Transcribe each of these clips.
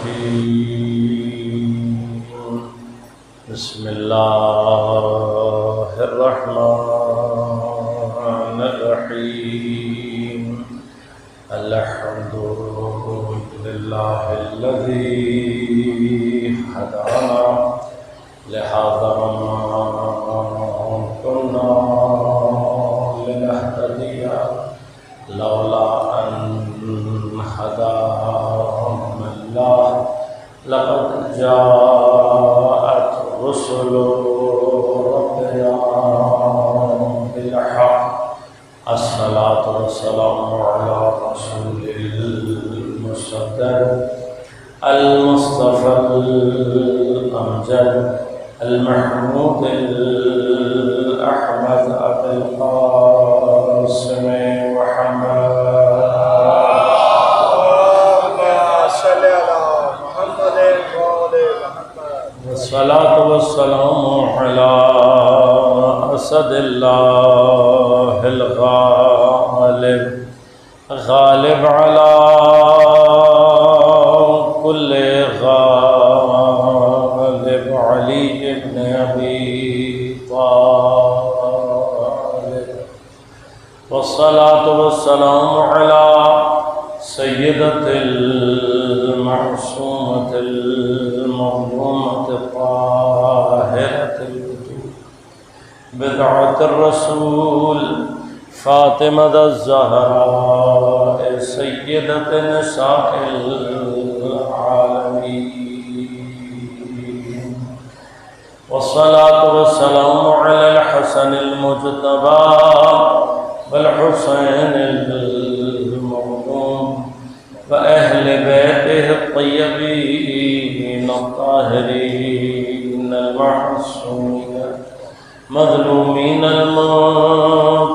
الرجيم بسم الله الرحمن الرحيم الحمد لله الذي هدانا لهذا وما كنا لنهتدي لولا أن هدانا الله لقد جاءت رسل ربنا بالحق الصلاة والسلام على رسول المصدق المصطفى الأمجد المحمود الأحمد أبي القاسم محمد والصلاة والسلام على أسد الله الغالب غالب على كل غالب علي بن أبي طالب والصلاة والسلام على سيدة المعصومة المظلومة الطاهرة الوجود بدعة الرسول فاطمة الزهراء سيدة نساء العالمين والصلاة والسلام على الحسن المجتبى والحسين المظلوم وأهل بيته الطيبين الطاهرين المعصومين مظلومين المنتجبين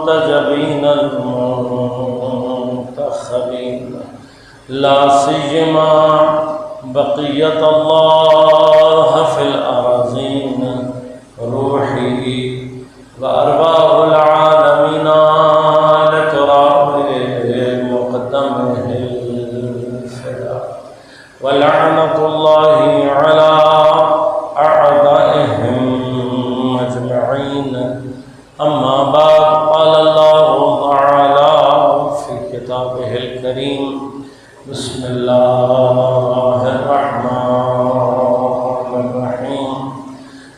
المنتخبين لا سيما بقية الله في الأراضين روحي وأرواح العالمين لتراب مقدمه الفداء ولعنة الله على أعدائهم أجمعين أما بعد قال الله تعالى في كتابه الكريم بسم الله الرحمن الرحيم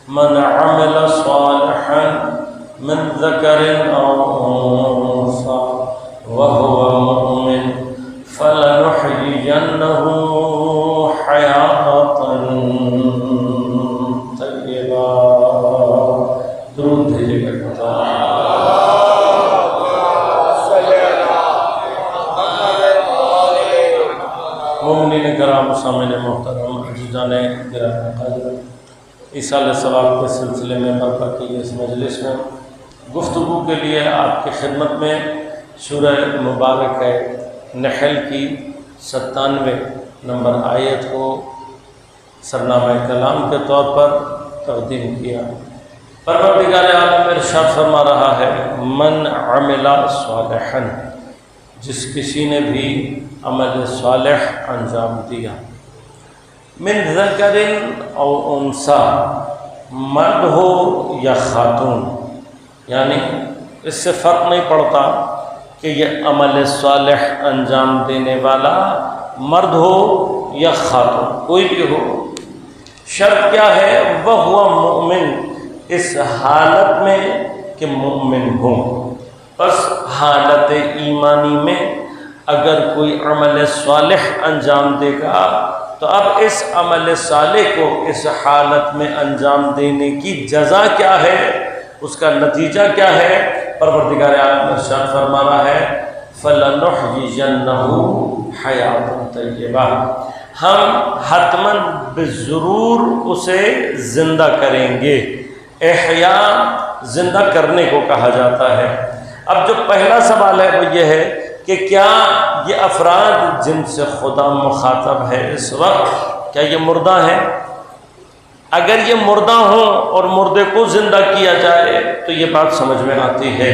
من عمل صالحا من ذكر أو أنثى وهو مؤمن فلنحيينه حياة طيبة درود بھیجیے گا مومنین کرام سامعین محترم عزیزان گرامی حاضر ایصال ثواب کے سلسلے میں برپا کی اس مجلس میں گفتگو کے لیے آپ کی خدمت میں سورہ مبارک ہے نحل کی 97 نمبر آیت کو سرنامہ کلام کے طور پر تقدیم کیا۔ پروردگار عالم ارشاد فرما رہا ہے من عمل صالحا، جس کسی نے بھی عمل صالح انجام دیا، من ذکر او انثی، مرد ہو یا خاتون، یعنی اس سے فرق نہیں پڑتا کہ یہ عمل صالح انجام دینے والا مرد ہو یا خاتون، کوئی بھی ہو، شرط کیا ہے؟ وَهُوَ مُؤْمِن، اس حالت میں کہ مومن ہو۔ پس حالت ایمانی میں اگر کوئی عمل صالح انجام دے گا تو اب اس عمل صالح کو اس حالت میں انجام دینے کی جزا کیا ہے، اس کا نتیجہ کیا ہے؟ پروردگار عالم ارشاد فرما رہا ہے فَلَنُحْيِيَنَّهُ حَيَاةً طَيِّبَةً، ہم حتماً بضرور اسے زندہ کریں گے۔ احیاء زندہ کرنے کو کہا جاتا ہے۔ اب جو پہلا سوال ہے وہ یہ ہے کہ کیا یہ افراد جن سے خدا مخاطب ہے اس وقت، کیا یہ مردہ ہیں؟ اگر یہ مردہ ہوں اور مردے کو زندہ کیا جائے تو یہ بات سمجھ میں آتی ہے،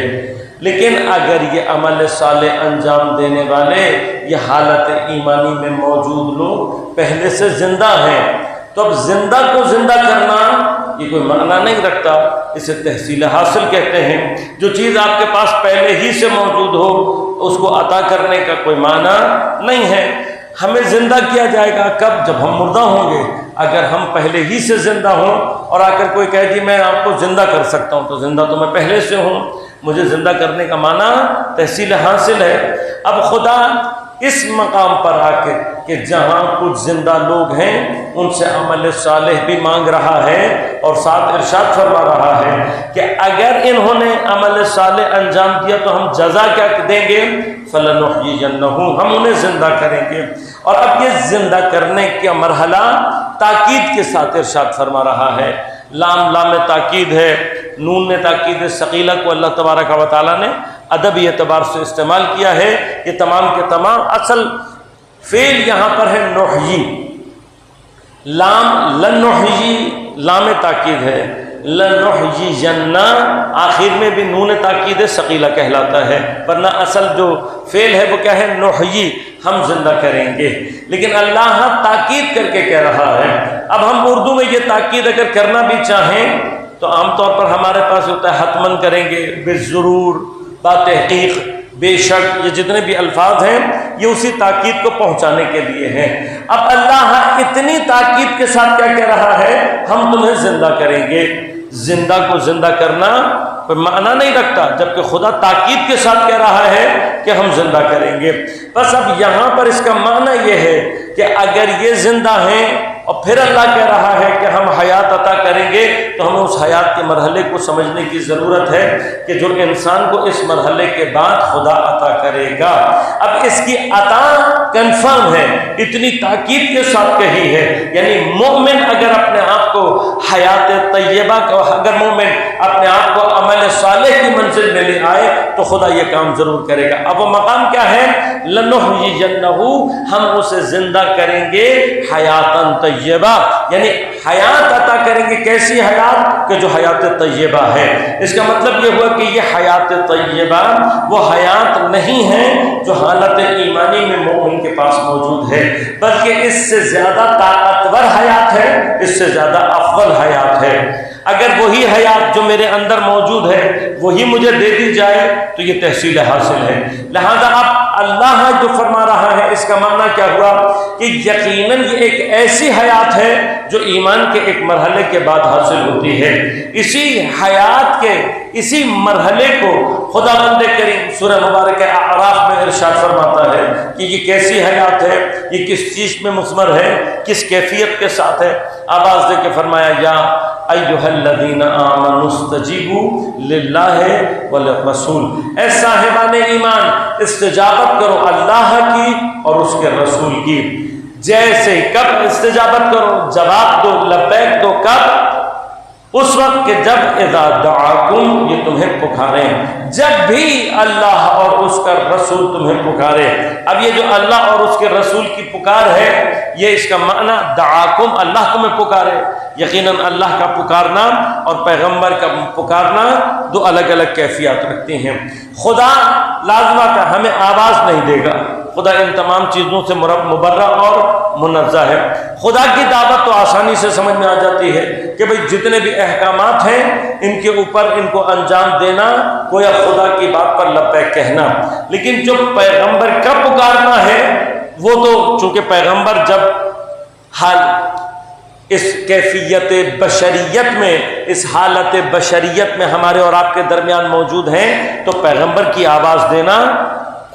لیکن اگر یہ عمل صالح انجام دینے والے یہ حالت ایمانی میں موجود لوگ پہلے سے زندہ ہیں، تو اب زندہ کو زندہ کرنا یہ کوئی معنی نہیں رکھتا، اسے تحصیل حاصل کہتے ہیں۔ جو چیز آپ کے پاس پہلے ہی سے موجود ہو اس کو عطا کرنے کا کوئی معنی نہیں ہے۔ ہمیں زندہ کیا جائے گا کب؟ جب ہم مردہ ہوں گے۔ اگر ہم پہلے ہی سے زندہ ہوں اور آ کر کوئی کہے جی میں آپ کو زندہ کر سکتا ہوں، تو زندہ تو میں پہلے سے ہوں، مجھے زندہ کرنے کا معنی تحصیل حاصل ہے۔ اب خدا اس مقام پر آ کے کہ جہاں کچھ زندہ لوگ ہیں ان سے عمل صالح بھی مانگ رہا ہے اور ساتھ ارشاد فرما رہا ہے کہ اگر انہوں نے عمل صالح انجام دیا تو ہم جزا کیا دیں گے؟ فَلَنُحْيِيَنَّهُ، ہم انہیں زندہ کریں گے۔ اور اب یہ زندہ کرنے کا مرحلہ تاکید کے ساتھ ارشاد فرما رہا ہے۔ لام تاکید ہے، نون نے تاکید ثقیلہ کو اللہ تبارک و تعالیٰ نے ادبی اعتبار سے استعمال کیا ہے۔ یہ تمام کے تمام اصل فعل یہاں پر ہے نحیی، لام لنحیی لام تاکید ہے، لنحیین آخر میں بھی نون تاکید ثقیلہ کہلاتا ہے، ورنہ اصل جو فعل ہے وہ کیا ہے؟ نحیی، ہم زندہ کریں گے۔ لیکن اللہ تاکید کر کے کہہ رہا ہے۔ اب ہم اردو میں یہ تاکید اگر کرنا بھی چاہیں تو عام طور پر ہمارے پاس ہوتا ہے حتماً کریں گے، بالضرور، بتحقیق، بے شک، یہ جتنے بھی الفاظ ہیں یہ اسی تاکید کو پہنچانے کے لیے ہیں۔ اب اللہ اتنی تاکید کے ساتھ کیا کہہ رہا ہے؟ ہم تمہیں زندہ کریں گے۔ زندہ کو زندہ کرنا کوئی معنی نہیں رکھتا، جبکہ خدا تاکید کے ساتھ کہہ رہا ہے کہ ہم زندہ کریں گے۔ بس اب یہاں پر اس کا معنی یہ ہے کہ اگر یہ زندہ ہیں اور پھر اللہ کہہ رہا ہے کہ ہم حیات عطا کریں گے، تو ہمیں اس حیات کے مرحلے کو سمجھنے کی ضرورت ہے کہ جو انسان کو اس مرحلے کے بعد خدا عطا کرے گا۔ اب اس کی عطا کنفرم ہے، اتنی تاکید کے ساتھ کہی ہے، یعنی مومن اگر اپنے آپ کو حیات طیبہ کا، اگر مومن اپنے آپ کو عمل صالح کی منزل میں لے آئے تو خدا یہ کام ضرور کرے گا۔ اب وہ مقام کیا ہے؟ لَنُحْيِيَنَّهُ، ہم اسے زندہ کریں گے حیاتاً طیبہ، یعنی حیات عطا کریں گے۔ کیسی حیات؟ کہ جو حیات طیبہ ہے۔ اس کا مطلب یہ ہوا کہ یہ حیات طیبہ وہ حیات نہیں ہے جو حالت ایمانی میں مومن کے پاس موجود ہے، بلکہ اس سے زیادہ طاقتور حیات ہے، اس سے زیادہ افضل حیات ہے۔ اگر وہی حیات جو میرے اندر موجود ہے وہی مجھے دے دی جائے تو یہ تحصیل حاصل ہے۔ لہذا اب اللہ جو فرما رہا ہے اس کا معنی کیا ہوا کہ یقیناً یہ ایک ایسی حیات ہے جو ایمان کے ایک مرحلے کے بعد حاصل ہوتی ہے۔ اسی حیات کے اسی مرحلے کو خدا بند کریم سورہ مبارک اعراف میں ارشاد فرماتا ہے کہ یہ کیسی حیات ہے، یہ کس چیز میں مثمر ہے، کس کیفیت کے ساتھ ہے۔ آواز دے کے فرمایا یا ایھا الذین آمنوا استجیبوا للہ وللرسول، اے صاحبان ایمان استجابت کرو اللہ کی اور اس کے رسول کی۔ جیسے کب استجابت کرو؟ جواب دو، لبیک دو، کب؟ اس وقت کہ جب اذا دعاکم، یہ تمہیں پکاریں، جب بھی اللہ اور اس کا رسول تمہیں پکارے۔ اب یہ جو اللہ اور اس کے رسول کی پکار ہے یہ اس کا معنی دعاکم، اللہ تمہیں پکارے۔ یقیناً اللہ کا پکارنا اور پیغمبر کا پکارنا دو الگ الگ کیفیات رکھتے ہیں۔ خدا لازمہ ہمیں آواز نہیں دے گا، خدا ان تمام چیزوں سے مبرہ اور منزہ ہے۔ خدا کی دعوت تو آسانی سے سمجھ میں آ جاتی ہے کہ بھئی جتنے بھی احکامات ہیں ان کے اوپر ان کو انجام دینا، گویا خدا کی بات پر لبیک کہنا۔ لیکن جو پیغمبر کا پکارنا ہے وہ تو چونکہ پیغمبر جب حال اس کیفیت بشریت میں، اس حالت بشریت میں ہمارے اور آپ کے درمیان موجود ہیں، تو پیغمبر کی آواز دینا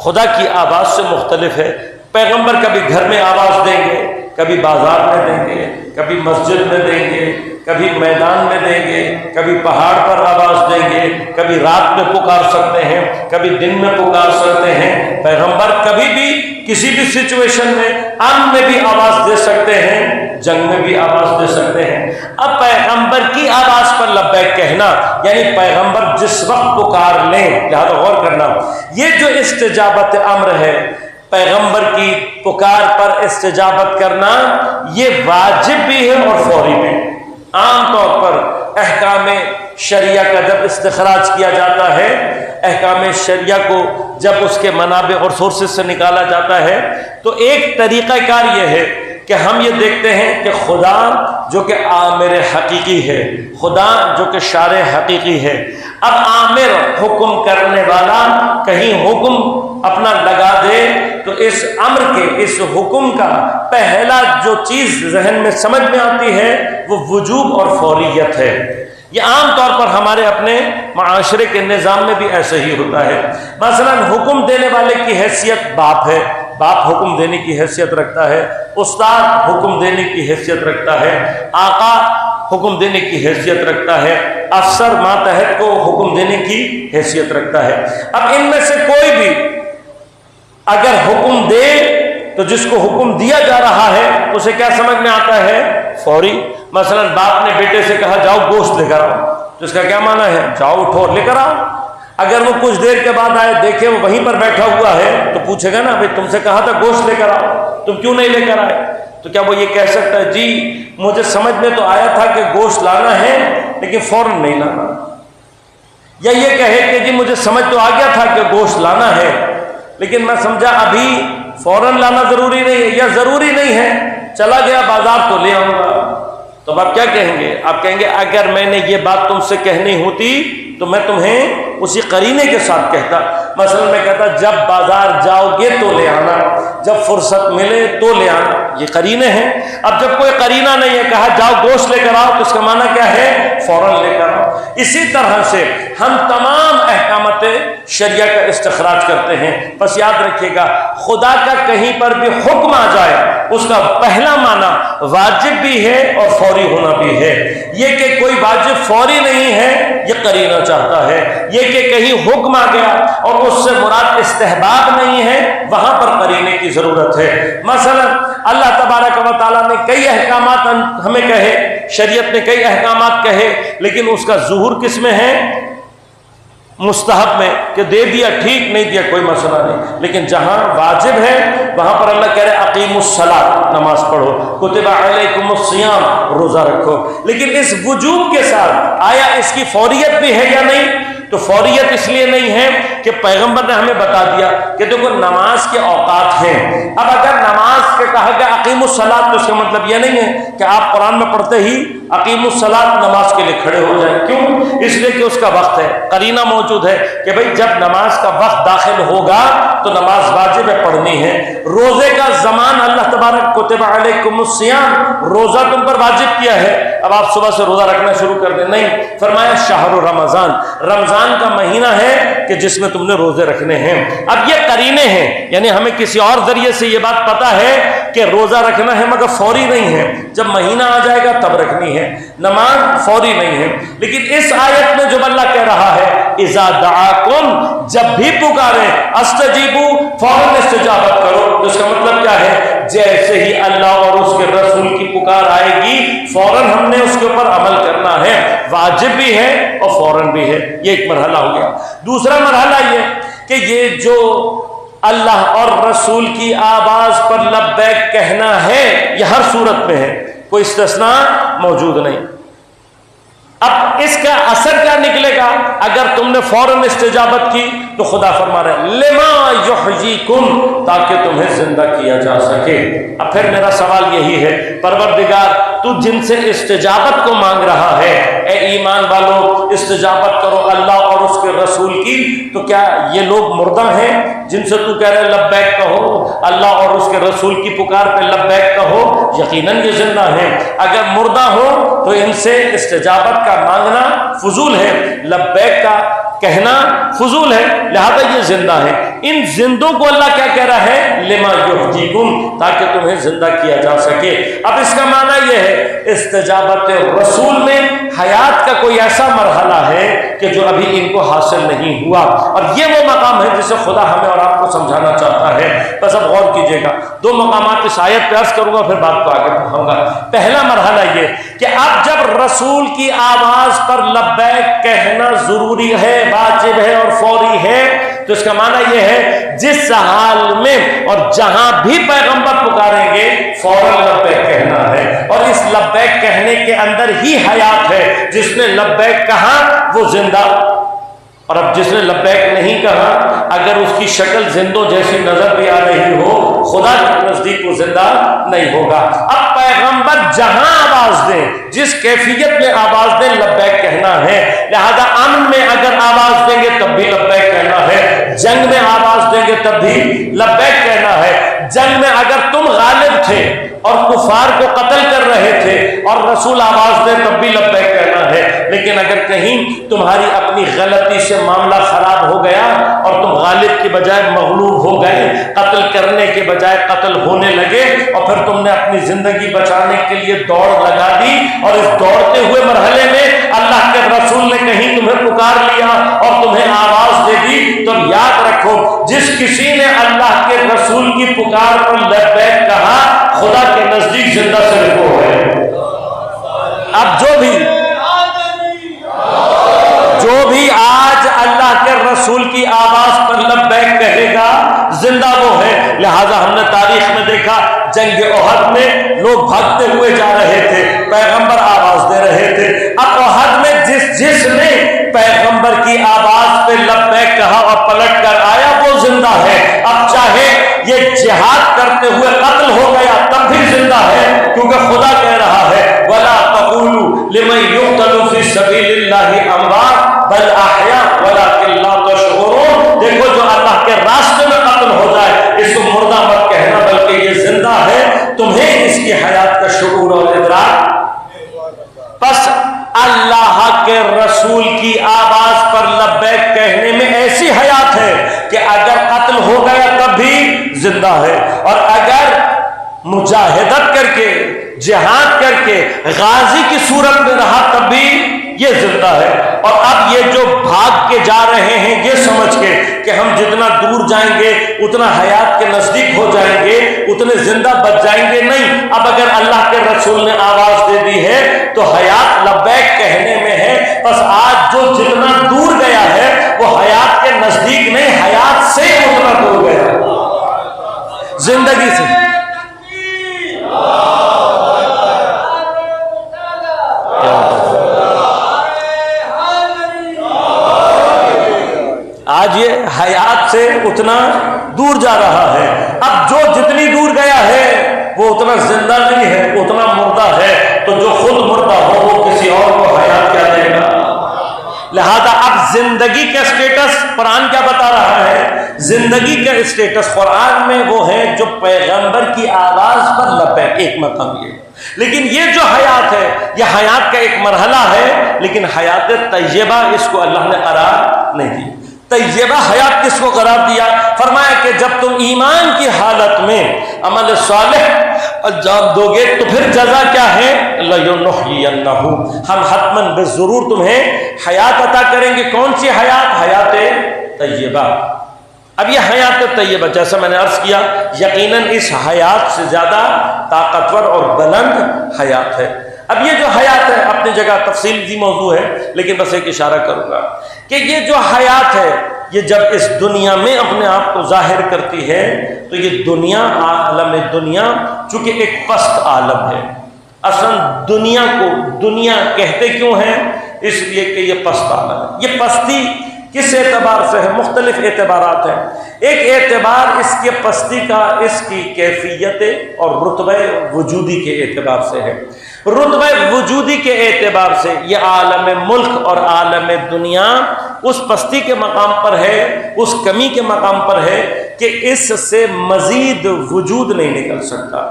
خدا کی آواز سے مختلف ہے۔ پیغمبر کبھی گھر میں آواز دیں گے، کبھی بازار میں دیں گے، کبھی مسجد میں دیں گے، کبھی میدان میں دیں گے، کبھی پہاڑ پر آواز دیں گے، کبھی رات میں پکار سکتے ہیں، کبھی دن میں پکار سکتے ہیں۔ پیغمبر کبھی بھی کسی بھی سچویشن میں امن میں بھی آواز دے سکتے ہیں، جنگ میں بھی آواز دے سکتے ہیں۔ اب پیغمبر کی آواز پر لبیک کہنا یعنی پیغمبر جس وقت پکار لیں، لہذا غور کرنا، یہ جو استجابت امر ہے، پیغمبر کی پکار پر استجابت کرنا، یہ واجب بھی ہے اور فوری بھی۔ عام طور پر احکام شریعہ کا جب استخراج کیا جاتا ہے، احکام شریعہ کو جب اس کے منابع اور سورسز سے نکالا جاتا ہے، تو ایک طریقہ کار یہ ہے کہ ہم یہ دیکھتے ہیں کہ خدا جو کہ آمر حقیقی ہے، خدا جو کہ شارع حقیقی ہے، اب آمر حکم کرنے والا کہیں حکم اپنا لگا دے تو اس امر کے، اس حکم کا پہلا جو چیز ذہن میں سمجھ میں آتی ہے وہ وجوب اور فوریت ہے۔ یہ عام طور پر ہمارے اپنے معاشرے کے نظام میں بھی ایسے ہی ہوتا ہے۔ مثلا حکم دینے والے کی حیثیت باپ ہے، باپ حکم دینے کی حیثیت رکھتا ہے، استاد حکم دینے کی حیثیت رکھتا ہے، آقا حکم دینے کی حیثیت رکھتا ہے، افسر ماتحت کو حکم دینے کی حیثیت رکھتا ہے۔ اب ان میں سے کوئی بھی اگر حکم دے تو جس کو حکم دیا جا رہا ہے اسے کیا سمجھ میں آتا ہے؟ فوری۔ مثلا باپ نے بیٹے سے کہا جاؤ گوشت لے کر آؤ، تو اس کا کیا معنی ہے؟ جاؤ اٹھو لے کر آؤ۔ اگر وہ کچھ دیر کے بعد آئے، دیکھے وہ وہیں پر بیٹھا ہوا ہے، تو پوچھے گا نا بھائی تم سے کہا تھا گوشت لے کر آؤ، تم کیوں نہیں لے کر آئے؟ تو کیا وہ یہ کہہ سکتا ہے جی مجھے سمجھ میں تو آیا تھا کہ گوشت لانا ہے لیکن فوراً نہیں لانا؟ یا یہ کہے کہ جی مجھے سمجھ تو آ گیا تھا کہ گوشت لانا ہے لیکن میں سمجھا ابھی فوراً لانا ضروری نہیں ہے، یا ضروری نہیں ہے چلا گیا بازار تو لے آؤں گا؟ تو آپ کیا کہیں گے؟ آپ کہیں گے اگر میں نے یہ بات تم سے کہنی ہوتی تو میں تمہیں اسی قرینے کے ساتھ کہتا۔ مثلا میں کہتا جب بازار جاؤ گے تو لے آنا، جب فرصت ملے تو لے آنا، یہ قرینے ہیں۔ اب جب کوئی قرینہ نہیں ہے، کہا جاؤ گوشت لے کر آؤ، تو اس کا معنی کیا ہے؟ فوراً لے کر آؤ۔ اسی طرح سے ہم تمام احکامات شریعہ کا استخراج کرتے ہیں۔ بس یاد رکھیے گا خدا کا کہیں پر بھی حکم آ جائے اس کا پہلا معنی واجب بھی ہے اور فوری ہونا بھی ہے۔ یہ کہ کوئی واجب فوری نہیں ہے یہ قرینہ چاہتا ہے، یہ کہ کہیں حکم آ گیا اور اس سے مراد استحباب نہیں ہے وہاں پر قرینے کی ضرورت ہے۔ مثلا اللہ تبارک و تعالیٰ نے کئی احکامات ہمیں کہے، شریعت نے کئی احکامات کہے، لیکن اس کا ظہور کس میں ہے؟ مستحب میں، کہ دے دیا ٹھیک، نہیں دیا کوئی مسئلہ نہیں۔ لیکن جہاں واجب ہے وہاں پر اللہ کہہ رہے اقیموا الصلاۃ، نماز پڑھو، کتب علیکم الصیام، روزہ رکھو۔ لیکن اس وجوب کے ساتھ آیا اس کی فوریت بھی ہے یا نہیں؟ تو فوریت اس لیے نہیں ہے کہ پیغمبر نے ہمیں بتا دیا کہ دیکھو نماز کے اوقات ہیں۔ اب اگر نماز کے کہا گیا اقیموا الصلاۃ تو اس کا مطلب یہ نہیں ہے کہ آپ قرآن میں پڑھتے ہی اقیموا الصلاۃ نماز کے لیے کھڑے ہو جائیں۔ کیوں؟ اس لیے کہ اس کا وقت ہے، قرینہ موجود ہے کہ بھئی جب نماز کا وقت داخل ہوگا تو نماز واجب ہے پڑھنی ہے۔ روزے کا زمان اللہ تبارک کتب علیکم الصیام، روزہ تم پر واجب کیا ہے، اب آپ صبح سے روزہ رکھنا شروع کر دیں، نہیں، فرمایا شہر رمضان، رمضان کا مہینہ ہے کہ جس میں تم نے روزے رکھنے ہیں۔ اب یہ قرینے ہیں، یعنی ہمیں کسی اور ذریعے سے یہ بات پتا ہے کہ روزہ رکھنا ہے مگر فوری نہیں ہے، جب مہینہ آ جائے گا تب رکھنی ہے، نماز فوری نہیں ہے۔ لیکن اس آیت میں جو اللہ کہہ رہا ہے اذا دعاکم، جب بھی پکارے، استجیبوا، فوراً استجابت کرو، تو اس کا مطلب کیا ہے؟ جیسے ہی اللہ اور اس کے رسول کی پکار آئے گی فوراً ہم نے اس کے اوپر عمل کرنا ہے، واجب بھی ہے اور فوراً بھی ہے۔ یہ ایک مرحلہ ہو گیا۔ دوسرا مرحلہ یہ کہ یہ جو اللہ اور رسول کی آواز پر لبیک کہنا ہے یہ ہر صورت میں ہے، کوئی استثناء موجود نہیں۔ اب اس کا اثر کیا نکلے گا؟ اگر تم نے فوراً استجابت کی تو خدا فرما رہا ہے لما یحییکم، تاکہ تمہیں زندہ کیا جا سکے۔ اب پھر میرا سوال یہی ہے پروردگار تو جن سے استجابت کو مانگ رہا ہے، اے ایمان والو استجابت کرو اللہ اور اس کے رسول کی، تو کیا یہ لوگ مردہ ہیں جن سے تو کہہ رہے لبیک کہو، اللہ اور اس کے رسول کی پکار پہ لبیک کہو؟ یقیناً یہ زندہ ہیں۔ اگر مردہ ہو تو ان سے استجابت کا مانگنا فضول ہے، لبیک کا کہنا فضول ہے، لہذا یہ زندہ ہے۔ ان زندوں کو اللہ کیا کہہ رہا ہے؟ لما یحییکم، تاکہ تمہیں زندہ کیا جا سکے۔ اب اس کا معنی یہ ہے استجابت رسول میں حیات کا کوئی ایسا مرحلہ ہے کہ جو ابھی ان کو حاصل نہیں ہوا، اور یہ وہ مقام ہے جسے خدا ہمیں اور آپ کو سمجھانا چاہتا ہے۔ بس اب غور کیجئے گا، دو مقامات اس آیت پہ عرض کروں گا پھر بات کو آگے بڑھاؤں گا۔ پہلا مرحلہ یہ کہ اب جب رسول کی آواز پر لبیک کہنا ضروری ہے، واجب ہے اور فوری ہے، تو اس کا معنی یہ ہے جس حال میں اور جہاں بھی پیغمبر پکاریں گے فوراً لبیک کہنا ہے، اور اس لبیک کہنے کے اندر ہی حیات ہے۔ جس نے لبیک کہا وہ زندہ، اور اب جس نے لبیک نہیں کہا اگر اس کی شکل زندوں جیسی نظر بھی آ رہی ہو، خدا کے نزدیک وہ زندہ نہیں ہوگا۔ اب پیغمبر جہاں آواز دیں، جس کیفیت میں آواز دیں، لبیک کہنا ہے۔ لہذا امن میں اگر آواز دیں گے تب بھی لبیک کہنا ہے، جنگ میں آواز دیں گے تب بھی لبیک کہنا ہے۔ جنگ میں اگر تم غالب تھے اور کفار کو قتل کر رہے تھے اور رسول آواز دے تب بھی لبیک کہنا ہے، لیکن اگر کہیں تمہاری اپنی غلطی سے معاملہ خراب ہو گیا اور تم غالب کی بجائے مغلوب ہو گئے، قتل کرنے کے بجائے قتل ہونے لگے، اور پھر تم نے اپنی زندگی بچانے کے لیے دوڑ لگا دی، اور اس دوڑتے ہوئے مرحلے میں اللہ کے رسول نے کہیں تمہیں پکار لیا اور تمہیں آواز دے دی، تو یاد رکھو جس کسی نے اللہ کے رسول کی پکار پر لبیک کہا، خدا کے نزدیک زندہ صرف وہ ہے۔ اب جو بھی آج اللہ کے رسول کی آواز پر لبیک کہے گا زندہ وہ ہے۔ لہذا ہم نے تاریخ میں دیکھا جنگ احد میں لوگ بھاگتے ہوئے جا رہے تھے، پیغمبر آواز دے رہے تھے۔ اب احد میں جس نے پیغمبر کی آواز پہ لبیک کہا اور پلٹ کر آیا وہ زندہ ہے۔ اب چاہے یہ جہاد کرتے ہوئے قتل ہو گیا تب بھی زندہ ہے، کیونکہ خدا کہہ رہا ہے وَلَا تَقُولُوا لِمَن يُقْتَلُ فِي سَبِيلِ اللَّهِ أَمْوَاتٌ بَلْ أَحْيَاءٌ وَلَٰكِن لَّا تَشْعُرُونَ۔ دیکھو جو اللہ کے راستے میں قتل ہو جائے اس کو مردہ مت کہنا، بلکہ یہ زندہ ہے، تمہیں اس کی حیات کا شعور اور ادراک۔ بس اللہ کے رسول کی آواز پر لبیک کہنے میں ایسی حیات ہے کہ اگر قتل ہو گیا تب بھی زندہ ہے، اور اگر مجاہدت کر کے جہاد کر کے غازی کی صورت میں رہا تب بھی یہ زندہ ہے۔ اور اب یہ جو بھاگ کے جا رہے ہیں یہ سمجھ کے کہ ہم جتنا دور جائیں گے اتنا حیات کے نزدیک ہو جائیں گے، اتنے زندہ بچ جائیں گے، نہیں۔ اب اگر اللہ کے رسول نے آواز دے دی ہے تو حیات لبیک کہنے میں ہے۔ بس آج جو جتنا دور گیا ہے وہ حیات کے نزدیک نہیں، حیات سے اتنا دور گیا، زندگی سے۔ آج یہ حیات سے اتنا دور جا رہا ہے۔ اب جو جتنی دور گیا ہے وہ اتنا زندہ نہیں ہے، اتنا مردہ ہے۔ تو جو خود مردہ ہو وہ کسی اور کو حیات کیا دے گا؟ لہذا اب زندگی کا اسٹیٹس قرآن کیا بتا رہا ہے؟ زندگی کا اسٹیٹس قرآن میں وہ ہے جو پیغمبر کی آواز پر لبیک، ایک مقام یہ۔ لیکن یہ جو حیات ہے یہ حیات کا ایک مرحلہ ہے، لیکن حیات طیبہ اس کو اللہ نے قرار نہیں دی۔ طیبہ حیات کس کو قرار دیا؟ فرمایا کہ جب تم ایمان کی حالت میں عمل صالح انجام دو گے تو پھر جزا کیا ہے؟ لَيُنَحْيِيَنَّهُ، ہم حتماً بے ضرور تمہیں حیات عطا کریں گے۔ کون سی حیات؟ حیات طیبہ۔ اب یہ حیات طیبہ جیسا میں نے عرض کیا یقیناً اس حیات سے زیادہ طاقتور اور بلند حیات ہے۔ اب یہ جو حیات ہے اپنی جگہ تفصیلی موضوع ہے، لیکن بس ایک اشارہ کروں گا کہ یہ جو حیات ہے یہ جب اس دنیا میں اپنے آپ کو ظاہر کرتی ہے تو یہ دنیا، عالم دنیا چونکہ ایک پست عالم ہے۔ اصلا دنیا کو دنیا کہتے کیوں ہیں؟ اس لیے کہ یہ پست عالم ہے۔ یہ پستی کس اعتبار سے ہے؟ مختلف اعتبارات ہیں۔ ایک اعتبار اس کے پستی کا اس کی کیفیت اور رتبہ وجودی کے اعتبار سے ہے۔ رتبہ وجودی کے اعتبار سے یہ عالم ملک اور عالم دنیا اس پستی کے مقام پر ہے، اس کمی کے مقام پر ہے کہ اس سے مزید وجود نہیں نکل سکتا۔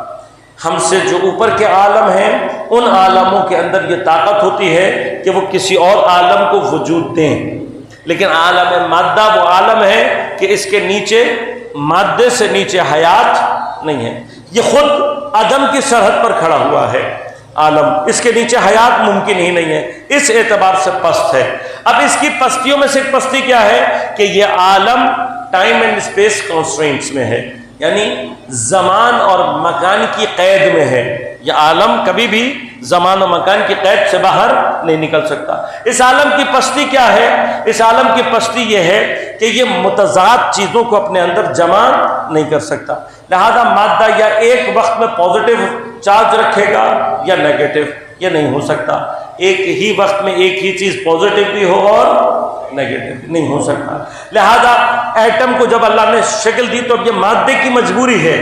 ہم سے جو اوپر کے عالم ہیں ان عالموں کے اندر یہ طاقت ہوتی ہے کہ وہ کسی اور عالم کو وجود دیں، لیکن عالم مادہ وہ عالم ہے کہ اس کے نیچے مادے سے نیچے حیات نہیں ہے، یہ خود عدم کی سرحد پر کھڑا ہوا ہے عالم، اس کے نیچے حیات ممکن ہی نہیں ہے، اس اعتبار سے پست ہے۔ اب اس کی پستیوں میں سے ایک پستی کیا ہے کہ یہ عالم ٹائم اینڈ اسپیس کانسٹرینٹس میں ہے، یعنی زمان اور مکان کی قید میں ہے۔ یہ عالم کبھی بھی زمان و مکان کی قید سے باہر نہیں نکل سکتا۔ اس عالم کی پستی کیا ہے؟ اس عالم کی پستی یہ ہے کہ یہ متضاد چیزوں کو اپنے اندر جمع نہیں کر سکتا، لہذا مادہ یا ایک وقت میں پازیٹیو چارج رکھے گا یا نیگیٹو، یہ نہیں ہو سکتا۔ ایک ہی وقت میں ایک ہی چیز پازیٹیو بھی ہو اور نیگیٹو بھی نہیں ہو سکتا۔ لہذا ایٹم کو جب اللہ نے شکل دی تو اب یہ مادے کی مجبوری ہے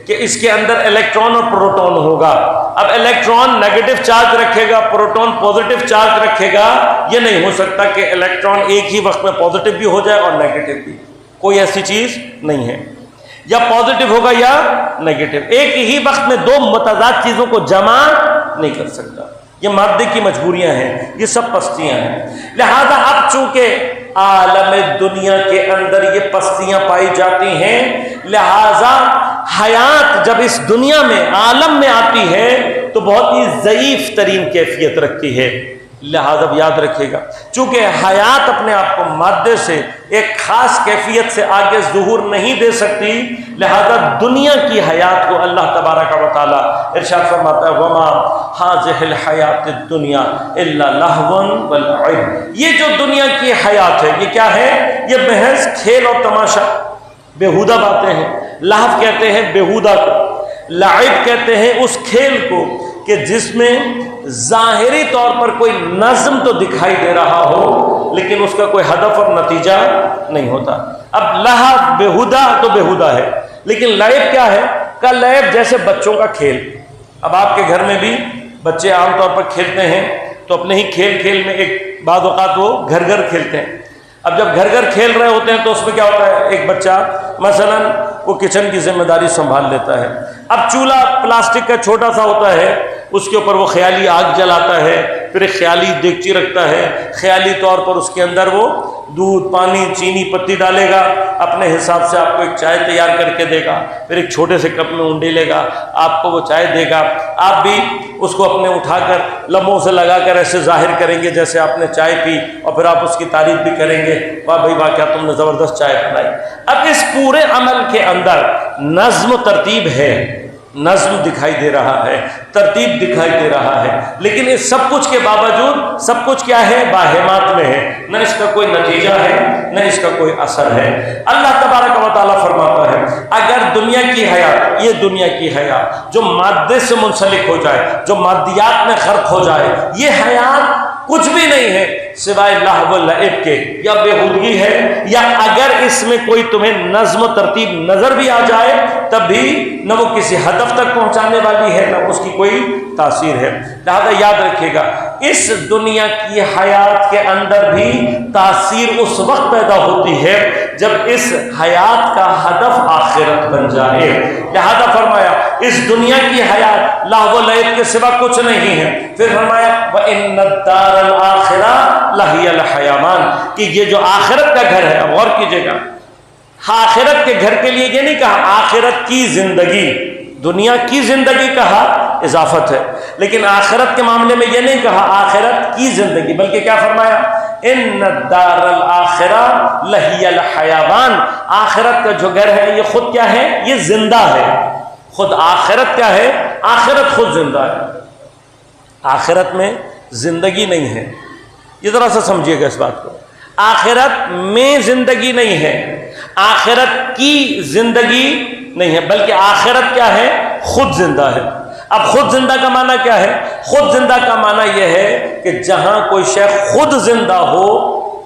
کہ اس کے اندر الیکٹران اور پروٹون ہوگا۔ اب الیکٹران نیگیٹو چارج رکھے گا، پروٹون پازیٹیو چارج رکھے گا، یہ نہیں ہو سکتا کہ الیکٹران ایک ہی وقت میں پازیٹیو بھی ہو جائے اور نیگیٹو بھی، کوئی ایسی چیز نہیں ہے۔ یا پازیٹیو ہوگا یا نیگیٹو، ایک ہی وقت میں دو متضاد چیزوں کو جمع نہیں کر سکتا۔ یہ مادے کی مجبوریاں ہیں، یہ سب پستیاں ہیں۔ لہذا اب چونکہ عالم دنیا کے اندر یہ پستیاں پائی جاتی ہیں، لہذا حیات جب اس دنیا میں عالم میں آتی ہے تو بہت ہی ضعیف ترین کیفیت رکھتی ہے۔ لہذا یاد رکھے گا، چونکہ حیات اپنے آپ کو مادے سے ایک خاص کیفیت سے آگے ظہور نہیں دے سکتی، لہذا دنیا کی حیات کو اللہ تبارک و تعالیٰ ارشاد فرماتا ہے وَمَا هَٰذِهِ الْحَيَاةُ الدُّنْيَا إِلَّا لَهْوٌ وَلَعِبٌ۔ یہ جو دنیا کی حیات ہے یہ کیا ہے؟ یہ محض کھیل اور تماشا، بیہودہ باتیں ہیں۔ لہو کہتے ہیں بیہودہ کو، لعب کہتے ہیں اس کھیل کو کہ جس میں ظاہری طور پر کوئی نظم تو دکھائی دے رہا ہو لیکن اس کا کوئی ہدف اور نتیجہ نہیں ہوتا۔ اب لہو بیہودہ تو بیہودہ ہے، لیکن لعب کیا ہے؟ کا لعب جیسے بچوں کا کھیل۔ اب آپ کے گھر میں بھی بچے عام طور پر کھیلتے ہیں تو اپنے ہی کھیل میں ایک بعض اوقات وہ گھر گھر کھیلتے ہیں۔ اب جب گھر گھر کھیل رہے ہوتے ہیں تو اس میں کیا ہوتا ہے، ایک بچہ مثلا وہ کچن کی ذمہ داری سنبھال لیتا ہے۔ اب چولہا پلاسٹک کا چھوٹا سا ہوتا ہے، اس کے اوپر وہ خیالی آگ جلاتا ہے، پھر ایک خیالی دیگچی رکھتا ہے، خیالی طور پر اس کے اندر وہ دودھ، پانی، چینی، پتی ڈالے گا، اپنے حساب سے آپ کو ایک چائے تیار کر کے دے گا، پھر ایک چھوٹے سے کپ میں انڈے لے گا، آپ کو وہ چائے دے گا۔ آپ بھی اس کو اپنے اٹھا کر لبوں سے لگا کر ایسے ظاہر کریں گے جیسے آپ نے چائے پی، اور پھر آپ اس کی تعریف بھی کریں گے، واہ بھائی واہ کیا تم نے زبردست چائے بنائی۔ اب اس پورے عمل کے اندر نظم و ترتیب ہے، نظم دکھائی دے رہا ہے، ترتیب دکھائی دے رہا ہے، لیکن اس سب کچھ کے باوجود سب کچھ کیا ہے؟ باہمات میں ہے، نہ اس کا کوئی نتیجہ ہے نہ اس کا کوئی اثر ہے۔ اللہ تبارک و تعالیٰ فرماتا ہے اگر دنیا کی حیات، یہ دنیا کی حیات جو مادے سے منسلک ہو جائے، جو مادیات میں غرق ہو جائے، یہ حیات کچھ بھی نہیں ہے سوائے لہو و لعب کے، یا بیہودگی ہے، یا اگر اس میں کوئی تمہیں نظم و ترتیب نظر بھی آ جائے تب بھی نہ وہ کسی ہدف تک پہنچانے والی ہے نہ اس کی کوئی تاثیر ہے۔ لہذا یاد رکھیے گا اس دنیا کی حیات کے اندر بھی تاثیر اس وقت پیدا ہوتی ہے جب اس حیات کا ہدف آخرت بن جائے۔ لہذا فرمایا اس دنیا کی حیات لہو و لعب کے سوا کچھ نہیں ہے۔ پھر فرمایا وَإِنَّ الدَّارَ الْآخِرَةَ لَهِيَ الْحَيَوَانُ، کہ یہ جو آخرت کا گھر ہے، اب غور کیجئے گا، آخرت کے گھر کے لیے یہ نہیں کہا آخرت کی زندگی، دنیا کی زندگی کہا اضافت ہے، لیکن آخرت کے معاملے میں یہ نہیں کہا آخرت کی زندگی، بلکہ کیا فرمایا ان الدار الآخرہ لہی الحیوان، آخرت کا جو گھر ہے یہ خود کیا ہے؟ یہ زندہ ہے۔ خود آخرت کیا ہے؟ آخرت خود زندہ ہے، آخرت میں زندگی نہیں ہے۔ یہ ذرا سا سمجھیے گا اس بات کو، آخرت میں زندگی نہیں ہے، آخرت کی زندگی نہیں ہے، بلکہ آخرت کیا ہے؟ خود زندہ ہے۔ اب خود زندہ کا معنی کیا ہے؟ خود زندہ کا معنی یہ ہے کہ جہاں کوئی شے خود زندہ ہو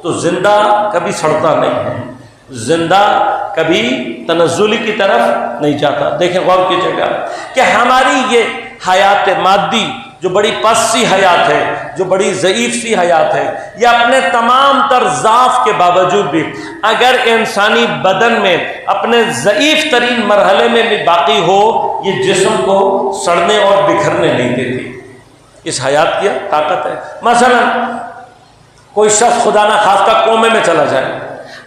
تو زندہ کبھی سڑتا نہیں ہے، زندہ کبھی تنزلی کی طرف نہیں جاتا۔ دیکھیں غور کیجیے گا کہ ہماری یہ حیات مادی جو بڑی پست سی حیات ہے، جو بڑی ضعیف سی حیات ہے، یہ اپنے تمام تر ضعف کے باوجود بھی اگر انسانی بدن میں اپنے ضعیف ترین مرحلے میں بھی باقی ہو، یہ جسم کو سڑنے اور بکھرنے نہیں دیتی۔ اس حیات کی طاقت ہے۔ مثلا کوئی شخص خدا نہ خواستہ کومے میں چلا جائے،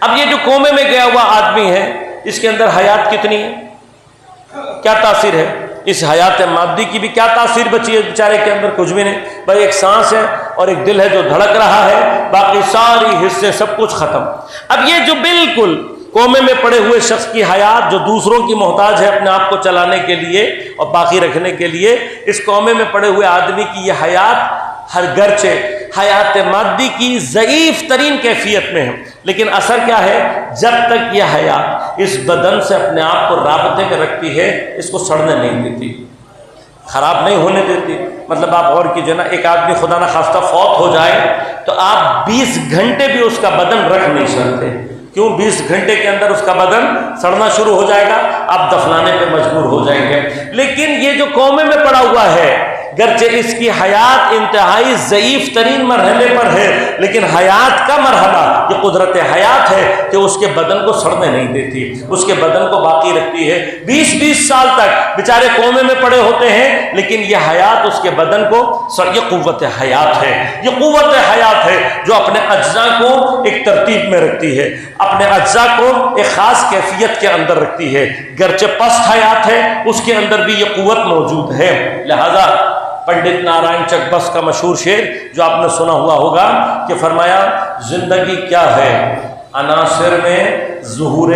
اب یہ جو کومے میں گیا ہوا آدمی ہے اس کے اندر حیات کتنی ہے؟ کیا تاثیر ہے؟ اس حیات مادی کی بھی کیا تاثیر بچی ہے؟ بیچارے کے اندر کچھ بھی نہیں، بھائی ایک سانس ہے اور ایک دل ہے جو دھڑک رہا ہے، باقی ساری حصے سب کچھ ختم۔ اب یہ جو بالکل کومے میں پڑے ہوئے شخص کی حیات جو دوسروں کی محتاج ہے اپنے آپ کو چلانے کے لیے اور باقی رکھنے کے لیے، اس کومے میں پڑے ہوئے آدمی کی یہ حیات ہر گرچہ حیات مادی کی ضعیف ترین کیفیت میں ہے، لیکن اثر کیا ہے؟ جب تک یہ حیات اس بدن سے اپنے آپ کو رابطے میں رکھتی ہے اس کو سڑنے نہیں دیتی۔ خراب نہیں ہونے دیتی. مطلب آپ غور کیجیے نا، ایک آدمی خدا نہ خواستہ فوت ہو جائے تو آپ 20 گھنٹے بھی اس کا بدن رکھ نہیں سکتے. کیوں؟ 20 گھنٹے کے اندر اس کا بدن سڑنا شروع ہو جائے گا، آپ دفنانے پہ مجبور ہو جائیں گے. لیکن یہ جو کومے میں پڑا ہوا ہے، گرچہ اس کی حیات انتہائی ضعیف ترین مرحلے پر ہے، لیکن حیات کا مرحلہ یہ قدرت حیات ہے کہ اس کے بدن کو سڑنے نہیں دیتی، اس کے بدن کو باقی رکھتی ہے. 20 سال تک بیچارے کومے میں پڑے ہوتے ہیں، لیکن یہ حیات اس کے بدن کو یہ قوت حیات ہے. یہ قوت حیات ہے جو اپنے اجزاء کو ایک ترتیب میں رکھتی ہے، اپنے اجزاء کو ایک خاص کیفیت کے اندر رکھتی ہے. گرچہ پست حیات ہے، اس کے اندر بھی یہ قوت موجود ہے. لہذا پنڈت نارائن چک بس کا مشہور شعر جو آپ نے سنا ہوا ہوگا کہ فرمایا، زندگی کیا ہے عناصر میں ظہور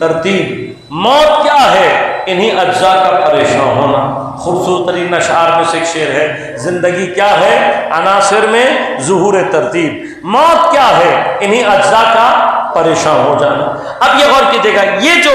ترتیب، موت کیا ہے انہی اجزاء کا پریشان ہونا. خوبصورت ترین اشعار میں سے ایک شعر ہے، زندگی کیا ہے عناصر میں ظہور ترتیب، موت کیا ہے انہی اجزاء کا پریشان ہو جانا. اب یہ غور کیجیے گا، یہ جو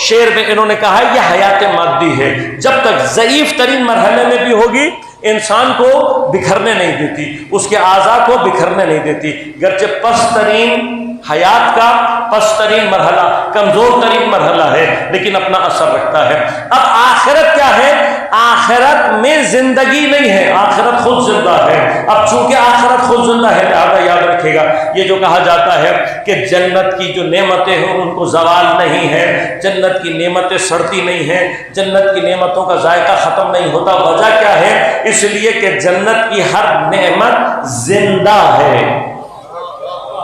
شعر میں انہوں نے کہا ہے یہ حیات مادی ہے، جب تک ضعیف ترین مرحلے میں بھی ہوگی انسان کو بکھرنے نہیں دیتی، اس کے اعضاء کو بکھرنے نہیں دیتی. گرچہ پست ترین حیات کا پست ترین مرحلہ کمزور ترین مرحلہ ہے، لیکن اپنا اثر رکھتا ہے. اب آخرت کیا ہے؟ آخرت میں زندگی نہیں ہے، آخرت خود زندہ ہے. اب چونکہ آخرت خود زندہ ہے، لہذا یاد رکھے گا یہ جو کہا جاتا ہے کہ جنت کی جو نعمتیں ہیں ان کو زوال نہیں ہے، جنت کی نعمتیں سڑتی نہیں ہیں، جنت کی نعمتوں کا ذائقہ ختم نہیں ہوتا. وجہ کیا ہے؟ اس لیے کہ جنت کی ہر نعمت زندہ ہے.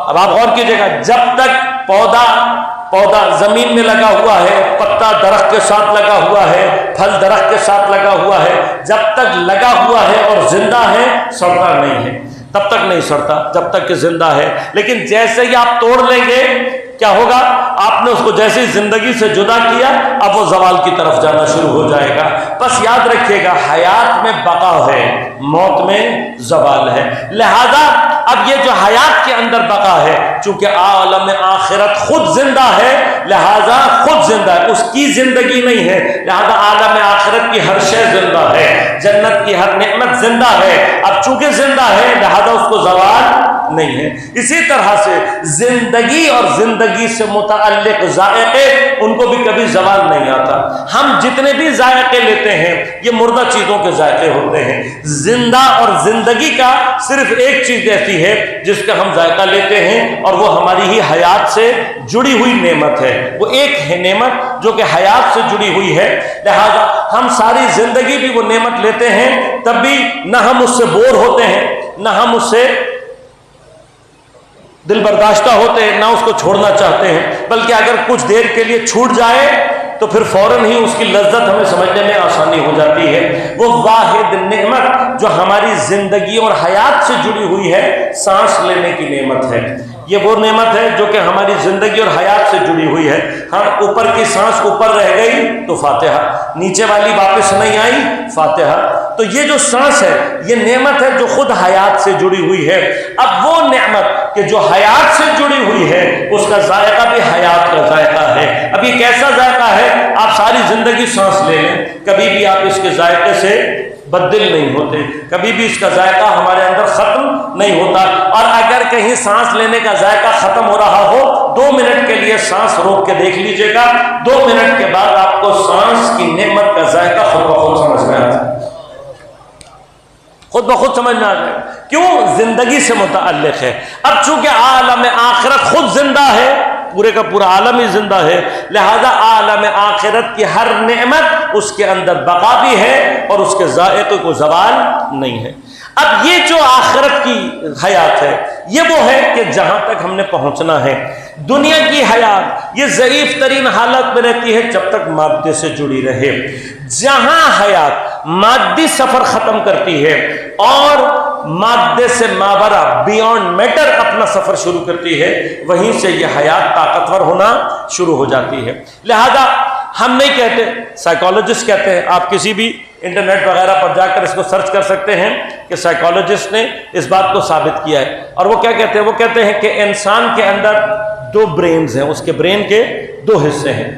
اب آپ غور کیجیے گا، جب تک پودا زمین میں لگا ہوا ہے، پتا درخت کے ساتھ لگا ہوا ہے، پھل درخت کے ساتھ لگا ہوا ہے، جب تک لگا ہوا ہے اور زندہ ہے سڑتا نہیں ہے، تب تک نہیں سڑتا جب تک کہ زندہ ہے. لیکن جیسے ہی آپ توڑ لیں گے کیا ہوگا؟ آپ نے اس کو جیسے ہی زندگی سے جدا کیا، اب وہ زوال کی طرف جانا شروع ہو جائے گا. بس یاد رکھیے گا، حیات میں بقا ہے، موت میں زوال ہے. لہذا اب یہ جو حیات کے اندر بقا ہے، چونکہ عالم آخرت خود زندہ ہے، لہذا خود زندہ ہے، اس کی زندگی نہیں ہے، لہذا عالم آخرت کی ہر شے زندہ ہے، جنت کی ہر نعمت زندہ ہے. اب چونکہ زندہ ہے لہذا اس کو زوال نہیں ہے. اسی طرح سے زندگی اور زندگی سے متعلق ذائقے ان کو بھی کبھی زوال نہیں آتا. ہم جتنے بھی ذائقے لیتے ہیں یہ مردہ چیزوں کے ذائقے ہوتے ہیں. زندہ اور زندگی کا صرف ایک چیز ایسی ہے جس کا ہم ذائقہ لیتے ہیں اور وہ ہماری ہی حیات سے جڑی ہوئی نعمت ہے. وہ ایک ہے نعمت جو کہ حیات سے جڑی ہوئی ہے. لہذا ہم ساری زندگی بھی وہ نعمت لیتے ہیں، تب بھی نہ ہم اس سے بور ہوتے ہیں، نہ ہم اس سے دل برداشتہ ہوتے ہیں، نہ اس کو چھوڑنا چاہتے ہیں، بلکہ اگر کچھ دیر کے لیے چھوٹ جائے تو پھر فوراً ہی اس کی لذت ہمیں سمجھنے میں آسانی ہو جاتی ہے. وہ واحد نعمت جو ہماری زندگی اور حیات سے جڑی ہوئی ہے، سانس لینے کی نعمت ہے. یہ وہ نعمت ہے جو کہ ہماری زندگی اور حیات سے جڑی ہوئی ہے. ہم اوپر کی سانس اوپر رہ گئی تو فاتحہ، نیچے والی واپس نہیں آئی فاتحہ. تو یہ جو سانس ہے یہ نعمت ہے جو خود حیات سے جڑی ہوئی ہے. اب وہ نعمت کہ جو حیات سے جڑی ہوئی ہے اس کا ذائقہ بھی حیات کا ذائقہ ہے. اب یہ کیسا ذائقہ ہے؟ آپ ساری زندگی سانس لے لیں، کبھی بھی آپ اس کے ذائقے سے بدل نہیں ہوتے، کبھی بھی اس کا ذائقہ ہمارے اندر ختم نہیں ہوتا. اور اگر کہیں سانس لینے کا ذائقہ ختم ہو رہا ہو، 2 منٹ کے لیے سانس روک کے دیکھ لیجئے گا، 2 منٹ کے بعد آپ کو سانس کی نعمت کا ذائقہ خود بخود سمجھ میں آ جائے، خود بخود سمجھ میں آ جائے. کیوں؟ زندگی سے متعلق ہے. اب چونکہ عالم آخرت خود زندہ ہے، پورے کا پورا عالم ہی زندہ ہے، لہذا عالم آخرت کی ہر نعمت اس کے اندر بقا بھی ہے اور اس کے ذائقے کو زوال نہیں ہے. اب یہ جو آخرت کی حیات ہے یہ وہ ہے کہ جہاں تک ہم نے پہنچنا ہے. دنیا کی حیات یہ ضعیف ترین حالت میں رہتی ہے جب تک مادے سے جڑی رہے. جہاں حیات مادی سفر ختم کرتی ہے اور مادے سے ماورا بیونڈ میٹر اپنا سفر شروع کرتی ہے، وہیں سے یہ حیات طاقتور ہونا شروع ہو جاتی ہے. لہذا ہم نہیں کہتے، سائیکالوجسٹ کہتے ہیں، آپ کسی بھی انٹرنیٹ وغیرہ پر جا کر اس کو سرچ کر سکتے ہیں کہ سائیکالوجسٹ نے اس بات کو ثابت کیا ہے. اور وہ کیا کہتے ہیں؟ وہ کہتے ہیں کہ انسان کے اندر 2 برینز ہیں، اس کے برین کے 2 حصے ہیں.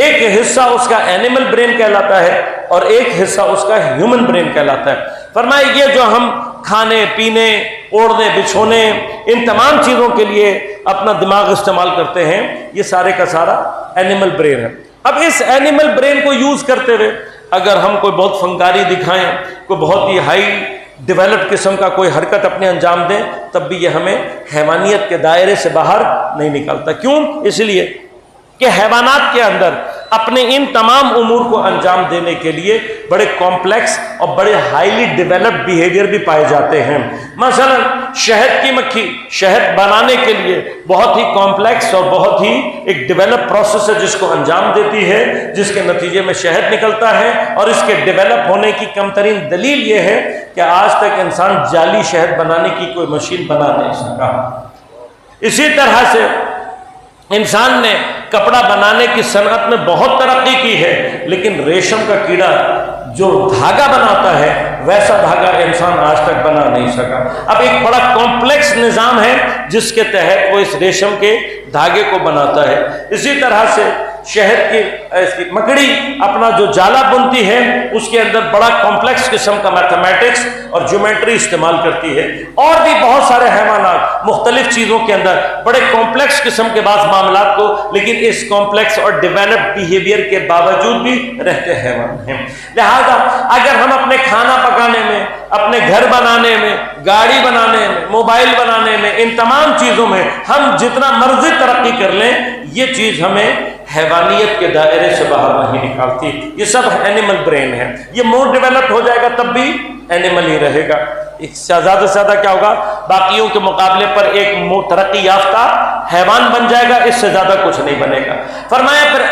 ایک حصہ اس کا اینیمل برین کہلاتا ہے اور ایک حصہ اس کا ہیومن برین کہلاتا ہے۔ فرمایا یہ جو ہم کھانے پینے اوڑھنے بچھونے ان تمام چیزوں کے لیے اپنا دماغ استعمال کرتے ہیں، یہ سارے کا سارا اینیمل برین ہے۔ اب اس اینیمل برین کو یوز کرتے ہوئے اگر ہم کوئی بہت فنکاری دکھائیں، کوئی بہت ہی ہائی ڈیولپ قسم کا کوئی حرکت اپنے انجام دیں، تب بھی یہ ہمیں حیوانیت کے دائرے سے باہر نہیں نکالتا۔ کیوں؟ اس لیے کہ حیوانات کے اندر اپنے ان تمام امور کو انجام دینے کے لیے بڑے کمپلیکس اور بڑے ہائیلی ڈیولپڈ بیہیویئر بھی پائے جاتے ہیں۔ مثلا شہد کی مکھی شہد بنانے کے لیے بہت ہی کمپلیکس اور بہت ہی ایک ڈیولپ پروسیس ہے جس کو انجام دیتی ہے، جس کے نتیجے میں شہد نکلتا ہے، اور اس کے ڈیولپ ہونے کی کم ترین دلیل یہ ہے کہ آج تک انسان جعلی شہد بنانے کی کوئی مشین بنا نہیں سکا۔ اسی طرح سے انسان نے کپڑا بنانے کی صنعت میں بہت ترقی کی ہے، لیکن ریشم کا کیڑا جو دھاگا بناتا ہے ویسا دھاگا انسان آج تک بنا نہیں سکا۔ اب ایک بڑا کمپلیکس نظام ہے جس کے تحت وہ اس ریشم کے دھاگے کو بناتا ہے۔ اسی طرح سے شہد کی مکڑی اپنا جو جالا بنتی ہے اس کے اندر بڑا کمپلیکس قسم کا میتھمیٹکس اور جیومیٹری استعمال کرتی ہے، اور بھی بہت سارے حیوانات مختلف چیزوں کے اندر بڑے کمپلیکس قسم کے بعض معاملات کو، لیکن اس کمپلیکس اور ڈیولپ بیہیویئر کے باوجود بھی رہتے حیوان ہیں۔ لہذا اگر ہم اپنے کھانا پکانے میں، اپنے گھر بنانے میں، گاڑی بنانے میں، موبائل بنانے میں، ان تمام چیزوں میں ہم جتنا مرضی ترقی کر لیں، یہ چیز ہمیں حیوانیت کے دائرے سے باہر نہیں نکالتی۔ یہ سب اینیمل برین ہے، یہ مور ڈیولپ ہو جائے گا تب بھی اینیمل ہی رہے گا۔ زیادہ سے زیادہ کیا ہوگا، باقیوں کے مقابلے پر ایک ترقی یافتہ حیوان بن جائے گا، اس سے زیادہ کچھ نہیں بنے گا۔ فرمایا پھر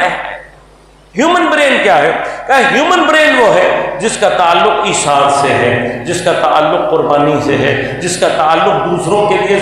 ہیومن برین کیا ہے؟ کہا ہیومن برین وہ ہے جس کا تعلق ایثار سے ہے، جس کا تعلق قربانی سے ہے، جس کا تعلق دوسروں کے لیے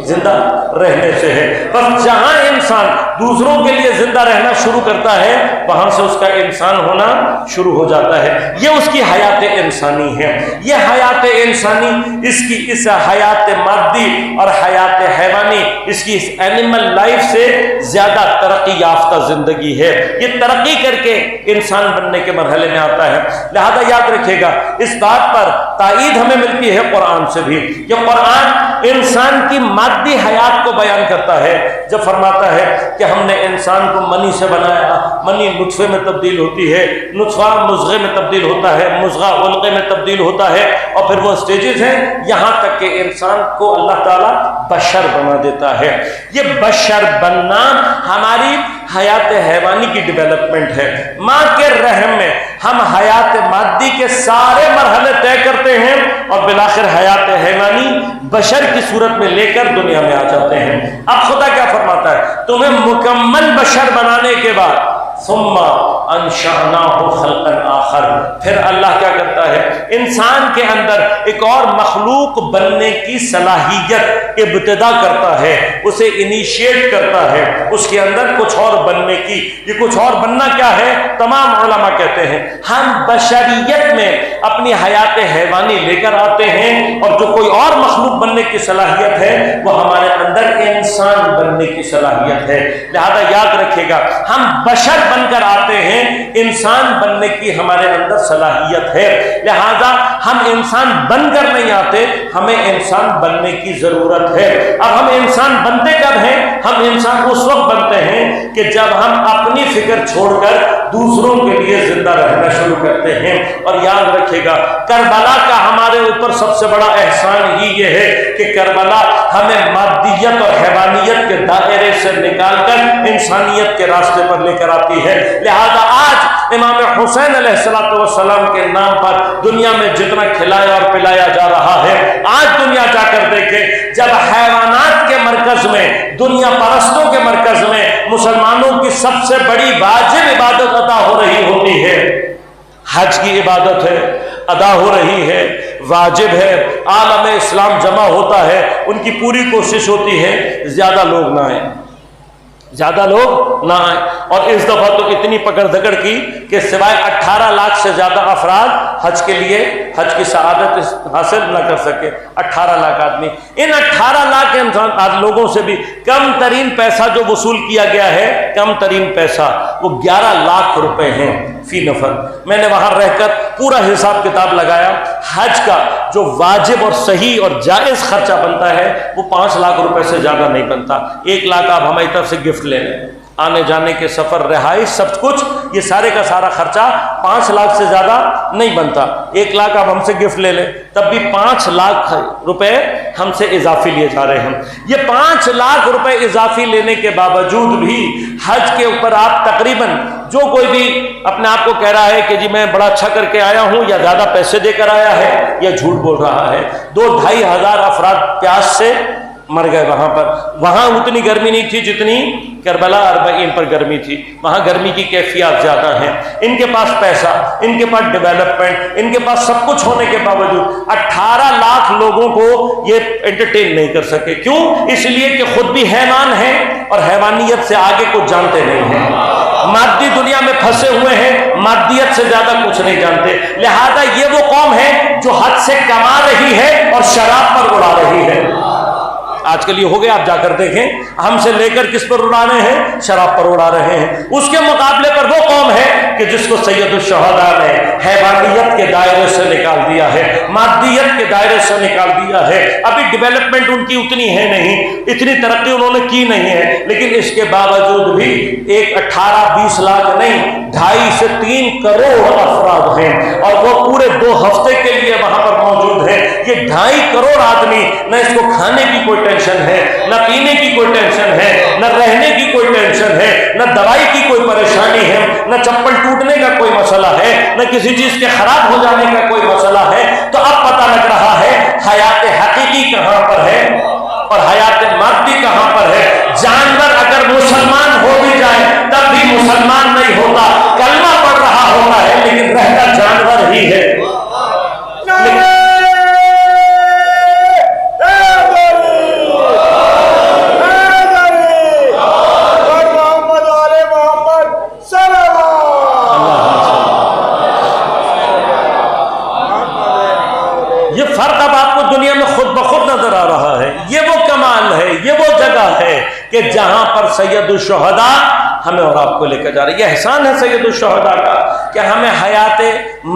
زندہ رہنے سے ہے۔ بس جہاں انسان دوسروں کے لیے زندہ رہنا شروع کرتا ہے وہاں سے اس کا انسان ہونا شروع ہو جاتا ہے۔ یہ اس کی حیات انسانی ہے۔ یہ حیات انسانی اس حیات مادی اور حیات حیوانی، اس کی اس اینیمل لائف سے زیادہ ترقی یافتہ زندگی ہے۔ یہ ترقی کر کے انسان بننے کے مرحلے میں آتا ہے۔ لہذا یاد رکھیے گا، اس بات پر تائید ہمیں ملتی ہے قرآن سے بھی، کہ قرآن انسان کی مادی حیات کو بیان کرتا ہے جب فرماتا ہے کہ ہم نے انسان کو منی سے بنایا، منی نطفے میں تبدیل ہوتی ہے، نطفہ مضغے میں تبدیل ہوتا ہے، مضغہ علقے میں تبدیل ہوتا ہے، اور پھر وہ سٹیجز ہیں یہاں تک کہ انسان کو اللہ تعالیٰ بشر بنا دیتا ہے۔ یہ بشر بننا ہماری حیات حیوانی کی ڈیولپمنٹ ہے۔ ماں کے رحم میں ہم حیات مادی کے سارے مرحلے طے کرتے ہیں اور بالآخر حیات حیوانی بشر کی صورت میں لے کر دنیا میں آ جاتے ہیں۔ اب خدا کیا فرماتا ہے؟ تمہیں مکمل بشر بنانے کے بعد ثم انشأناہ خلقا آخر، پھر اللہ کیا کرتا ہے؟ انسان کے اندر ایک اور مخلوق بننے کی صلاحیت ابتدا کرتا ہے، اسے انیشیٹ کرتا ہے، اس کے اندر کچھ اور بننے کی۔ یہ کچھ اور بننا کیا ہے؟ تمام علماء کہتے ہیں ہم بشریت میں اپنی حیات حیوانی لے کر آتے ہیں، اور جو کوئی اور مخلوق بننے کی صلاحیت ہے وہ ہمارے اندر انسان بننے کی صلاحیت ہے۔ لہذا یاد رکھیے گا، ہم بشر بن کر آتے ہیں، انسان بننے کی ہمارے اندر صلاحیت ہے۔ لہذا ہم انسان بن کر نہیں آتے، ہمیں انسان بننے کی ضرورت ہے۔ اب ہم انسان بنتے کب ہیں؟ ہم انسان اس وقت بنتے ہیں کہ جب ہم اپنی فکر چھوڑ کر دوسروں کے لیے زندہ رہنا شروع کرتے ہیں۔ اور یاد رکھیے گا، کربلا کا ہمارے اوپر سب سے بڑا احسان ہی یہ ہے کہ کربلا ہمیں مادیت اور حیوانیت کے دائرے سے نکال کر انسانیت کے راستے پر لے کر آتی ہے۔ لہذا آج امام حسین علیہ السلام کے نام پر دنیا میں جتنا کھلایا اور پلایا جا رہا ہے، آج دنیا جا کر دیکھے، جب حیوانات کے مرکز میں، دنیا پرستوں کے مرکز میں مسلمانوں کی سب سے بڑی واجب عبادت ادا ہو رہی ہوتی ہے، حج کی عبادت ہے، ادا ہو رہی ہے، واجب ہے، عالم اسلام جمع ہوتا ہے، ان کی پوری کوشش ہوتی ہے زیادہ لوگ نہ آئیں، زیادہ لوگ نہ آئیں۔ اور اس دفعہ تو اتنی پکڑ دھکڑ کی کہ سوائے 18 لاکھ سے زیادہ افراد حج کے لیے حج کی سعادت حاصل نہ کر سکے. 18 لاکھ آدمی. ان 18 لاکھ لوگوں سے بھی کم ترین پیسہ جو وصول کیا گیا ہے، کم ترین پیسہ وہ 11 لاکھ روپے ہیں فی نفر. میں نے وہاں رہ کر پورا حساب کتاب لگایا. حج کا جو واجب اور صحیح اور جائز خرچہ بنتا ہے وہ 5 لاکھ روپے سے زیادہ نہیں بنتا. 1 لاکھ آپ ہماری طرف سے گفٹ لے لیں، آنے جانے کے سفر، رہائش، سب کچھ، یہ سارے کا سارا خرچہ 5 لاکھ سے زیادہ نہیں بنتا. 1 لاکھ آپ ہم سے گفٹ لے لیں تب بھی 5 لاکھ روپے ہم سے اضافی لیے جا رہے ہیں. یہ 5 لاکھ روپے اضافی لینے کے باوجود بھی حج کے اوپر آپ تقریباً جو کوئی بھی اپنے آپ کو کہہ رہا ہے کہ جی میں بڑا اچھا کر کے آیا ہوں یا زیادہ پیسے دے کر آیا ہے یا جھوٹ بول رہا ہے. 2-2.5 ہزار افراد پیاس سے مر گئے وہاں پر. وہاں اتنی گرمی نہیں تھی جتنی کربلا 40 پر گرمی تھی. وہاں گرمی کی کیفیات زیادہ ہیں. ان کے پاس پیسہ، ان کے پاس ڈیولپمنٹ، ان کے پاس سب کچھ ہونے کے باوجود 18 لاکھ لوگوں کو یہ انٹرٹین نہیں کر سکے. کیوں؟ اس لیے کہ خود بھی حیوان ہیں اور حیوانیت سے آگے کچھ جانتے نہیں ہیں. مادی دنیا میں پھنسے ہوئے ہیں، مادیت سے زیادہ کچھ نہیں جانتے. لہذا یہ وہ قوم ہے جو حد سے کما رہی ہے اور شراب پر اڑا رہی ہے. آج کل یہ ہو گیا، آپ جا کر دیکھیں، ہم سے لے کر کس پر اڑانے ہیں؟ شراب پر اڑا رہے ہیں. اس کے مقابلے پر وہ قوم ہے کہ جس کو سید الشہداء نے حیوانیت کے دائرے سے نکال دیا ہے، مادیت کے دائرے سے نکال دیا ہے. ابھی ڈیولپمنٹ ان کی اتنی ہے نہیں، اتنی ترقی انہوں نے کی نہیں ہے، لیکن اس کے باوجود بھی 18-20 لاکھ نہیں، 2.5 سے 3 کروڑ افراد ہیں اور وہ پورے 2 ہفتے کے لیے وہاں پر موجود ہیں. یہ 2.5 کروڑ آدمی، نہ اس کو کھانے کی کوئی ٹینشن ہے، نہ پینے کی کوئی ٹینشن ہے، نہ رہنے کی کوئی ٹینشن ہے، نہ دوائی کی کوئی پریشانی ہے، نہ چپل ٹوٹنے کا کوئی مسئلہ ہے، نہ کسی چیز کے خراب ہو جانے کا کوئی مسئلہ ہے. تو اب پتہ لگ رہا ہے حیات حقیقی کہاں پر ہے اور حیات مادی کہاں پر ہے. جانور اگر مسلمان ہو بھی جائے تب بھی مسلمان نہیں ہوتا، کلمہ پڑھ رہا ہوتا ہے لیکن رہتا جانور ہی ہے. یہ فرق اب آپ کو دنیا میں خود بخود نظر آ رہا ہے. یہ وہ کمال ہے، یہ وہ جگہ ہے کہ جہاں پر سید الشہداء ہمیں اور آپ کو لے کر جا رہے ہیں. یہ احسان ہے سید الشہداء کا کہ ہمیں حیات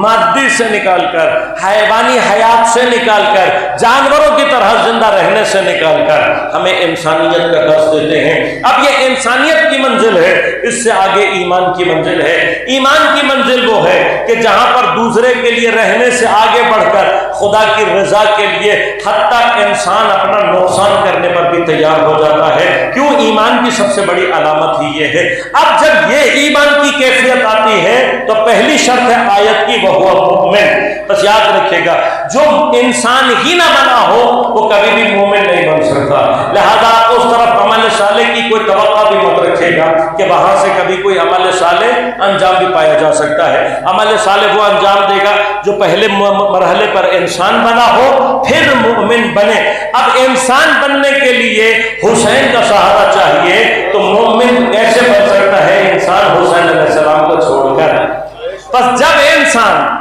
مادی سے نکال کر، حیوانی حیات سے نکال کر، جانوروں کی طرح زندہ رہنے سے نکال کر ہمیں انسانیت کا درس دیتے ہیں. اب یہ انسانیت کی منزل ہے، اس سے آگے ایمان کی منزل ہے. ایمان کی منزل وہ ہے کہ جہاں پر دوسرے کے لیے رہنے سے آگے بڑھ کر خدا کی رضا کے لیے حتیٰ انسان اپنا نقصان کرنے پر بھی تیار ہو جاتا ہے. کیوں؟ ایمان کی سب سے بڑی علامت ہی یہ ہے. اب جب یہ ایمان کی کیفیت آتی ہے تو پہلی شرط ہے آیت کی، وہ مومن. بس یاد رکھیے گا، جو انسان ہی نہ بنا ہو وہ کبھی بھی مومن نہیں بن سکتا. لہذا آپ اس طرف عمل صالح کی کوئی توقع بھی مت رکھیے گا کہ وہاں سے کبھی کوئی عمل صالح انجام بھی پایا جا سکتا ہے. عمل صالح وہ انجام دے گا جو پہلے مرحلے پر انسان بنا ہو پھر مومن بنے. اب انسان بننے کے لیے حسین کا سہارا چاہیے، تو مومن کیسے بن سکتا ہے انسان حسین علیہ السلام کو چھوڑ کر؟ بس جب انسان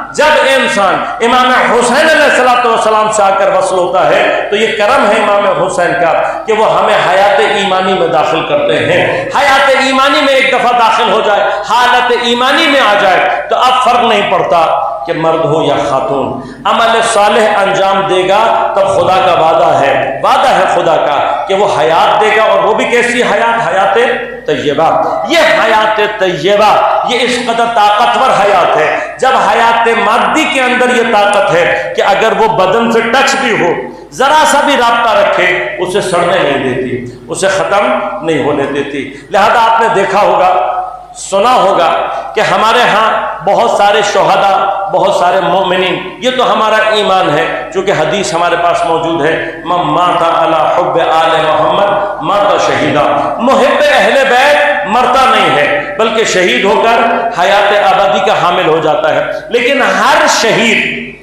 امام حسین علیہ السلام سے آ کر وصل ہوتا ہے تو یہ کرم ہے امام حسین کا کہ وہ ہمیں حیات ایمانی میں داخل کرتے ہیں. حیات ایمانی میں ایک دفعہ داخل ہو جائے، حالت ایمانی میں آ جائے تو اب فرق نہیں پڑتا کہ مرد ہو یا خاتون، عمل صالح انجام دے گا. تب خدا کا وعدہ ہے خدا کا کہ وہ حیات دے گا، اور وہ بھی کیسی حیات طیبہ. یہ حیات طیبہ یہ اس قدر طاقتور حیات ہے. جب حیات مادی کے اندر یہ طاقت ہے کہ اگر وہ بدن سے ٹچ بھی ہو، ذرا سا بھی رابطہ رکھے، اسے سڑنے نہیں دیتی، اسے ختم نہیں ہونے دیتی. لہذا آپ نے دیکھا ہوگا، سنا ہوگا کہ ہمارے ہاں بہت سارے شہداء، بہت سارے مومنین، یہ تو ہمارا ایمان ہے چونکہ حدیث ہمارے پاس موجود ہے، من مات علی حب آل محمد مات شہیدا. محب اہل بیت مرتا نہیں ہے بلکہ شہید ہو کر حیات ابدی کا حامل ہو جاتا ہے. لیکن ہر شہید،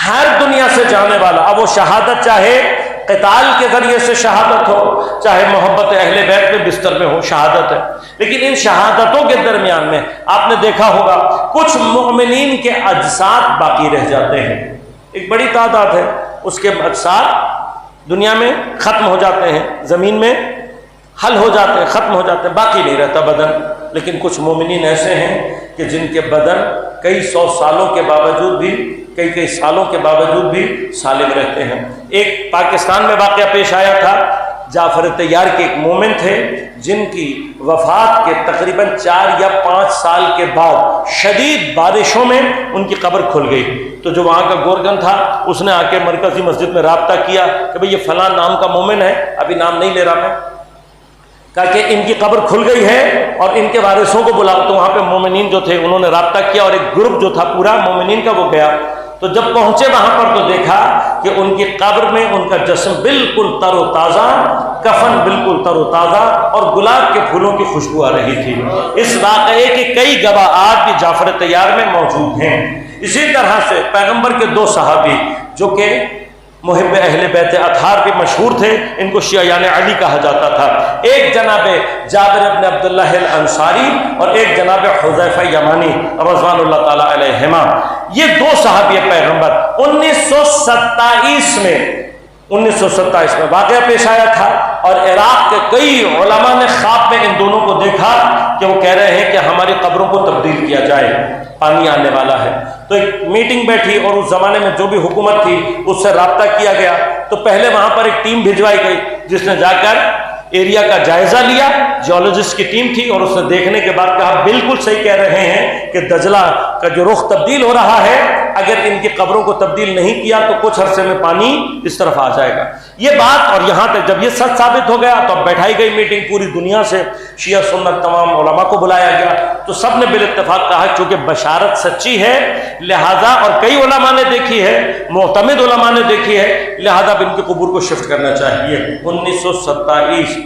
ہر دنیا سے جانے والا، اب وہ شہادت چاہے قتال کے ذریعے سے شہادت ہو، چاہے محبت اہل بیت میں بستر میں ہو شہادت ہے، لیکن ان شہادتوں کے درمیان میں آپ نے دیکھا ہوگا کچھ مومنین کے اجساد باقی رہ جاتے ہیں، ایک بڑی تعداد ہے، اس کے اجساد دنیا میں ختم ہو جاتے ہیں، زمین میں حل ہو جاتے ہیں، ختم ہو جاتے ہیں، باقی نہیں رہتا بدن۔ لیکن کچھ مومنین ایسے ہیں کہ جن کے بدن کئی سو سالوں کے باوجود بھی، کئی سالوں کے باوجود بھی سالم رہتے ہیں۔ ایک پاکستان میں واقعہ پیش آیا تھا، جعفر طیار کے ایک مومن تھے جن کی وفات کے تقریباً 4 یا 5 سال کے بعد شدید بارشوں میں ان کی قبر کھل گئی۔ تو جو وہاں کا گورگن تھا اس نے آ کے مرکزی مسجد میں رابطہ کیا کہ بھئی یہ فلاں نام کا مومن ہے، ابھی نام نہیں لے رہا میں، کہا کہ ان کی قبر کھل گئی ہے اور ان کے وارثوں کو بلاؤ۔ تو وہاں پہ مومنین جو تھے انہوں نے رابطہ کیا اور ایک گروپ جو تھا پورا مومنین کا وہ گیا۔ تو جب پہنچے وہاں پر تو دیکھا کہ ان کی قبر میں ان کا جسم بالکل تر و تازہ، کفن بالکل تر و تازہ اور گلاب کے پھولوں کی خوشبو آ رہی تھی۔ اس واقعے کے کئی گواہ آج بھی جعفر طیار میں موجود ہیں۔ اسی طرح سے پیغمبر کے 2 صحابی جو کہ محب اہل بیت اطہار بھی مشہور تھے، ان کو شیعان علی کہا جاتا تھا، ایک جناب جابر بن عبداللہ الانصاری اور ایک جناب حذیفہ یمانی رضوان اللہ تعالی علیہما۔ یہ 2 صحابی پیغمبر 1927 میں واقعہ پیش آیا تھا اور عراق کے کئی علماء نے خواب میں ان دونوں کو دیکھا کہ وہ کہہ رہے ہیں کہ ہماری قبروں کو تبدیل کیا جائے، پانی آنے والا ہے۔ تو ایک میٹنگ بیٹھی اور اس زمانے میں جو بھی حکومت تھی اس سے رابطہ کیا گیا۔ تو پہلے وہاں پر ایک ٹیم بھجوائی گئی جس نے جا کر ایریا کا جائزہ لیا، جیولوجسٹ کی ٹیم تھی، اور اس نے دیکھنے کے بعد کہا بالکل صحیح کہہ رہے ہیں کہ دجلہ کا جو رخ تبدیل ہو رہا ہے، اگر ان کی قبروں کو تبدیل نہیں کیا تو کچھ عرصے میں پانی اس طرف آ جائے گا۔ یہ بات اور یہاں تک جب یہ سچ ثابت ہو گیا تو اب بیٹھائی گئی میٹنگ، پوری دنیا سے شیعہ سنت تمام علماء کو بلایا گیا۔ تو سب نے بالاتفاق کہا چونکہ بشارت سچی ہے لہذا، اور کئی علماء نے دیکھی ہے، معتمد علماء نے دیکھی ہے، لہذا اب ان کی قبور کو شفٹ کرنا چاہیے۔ 1927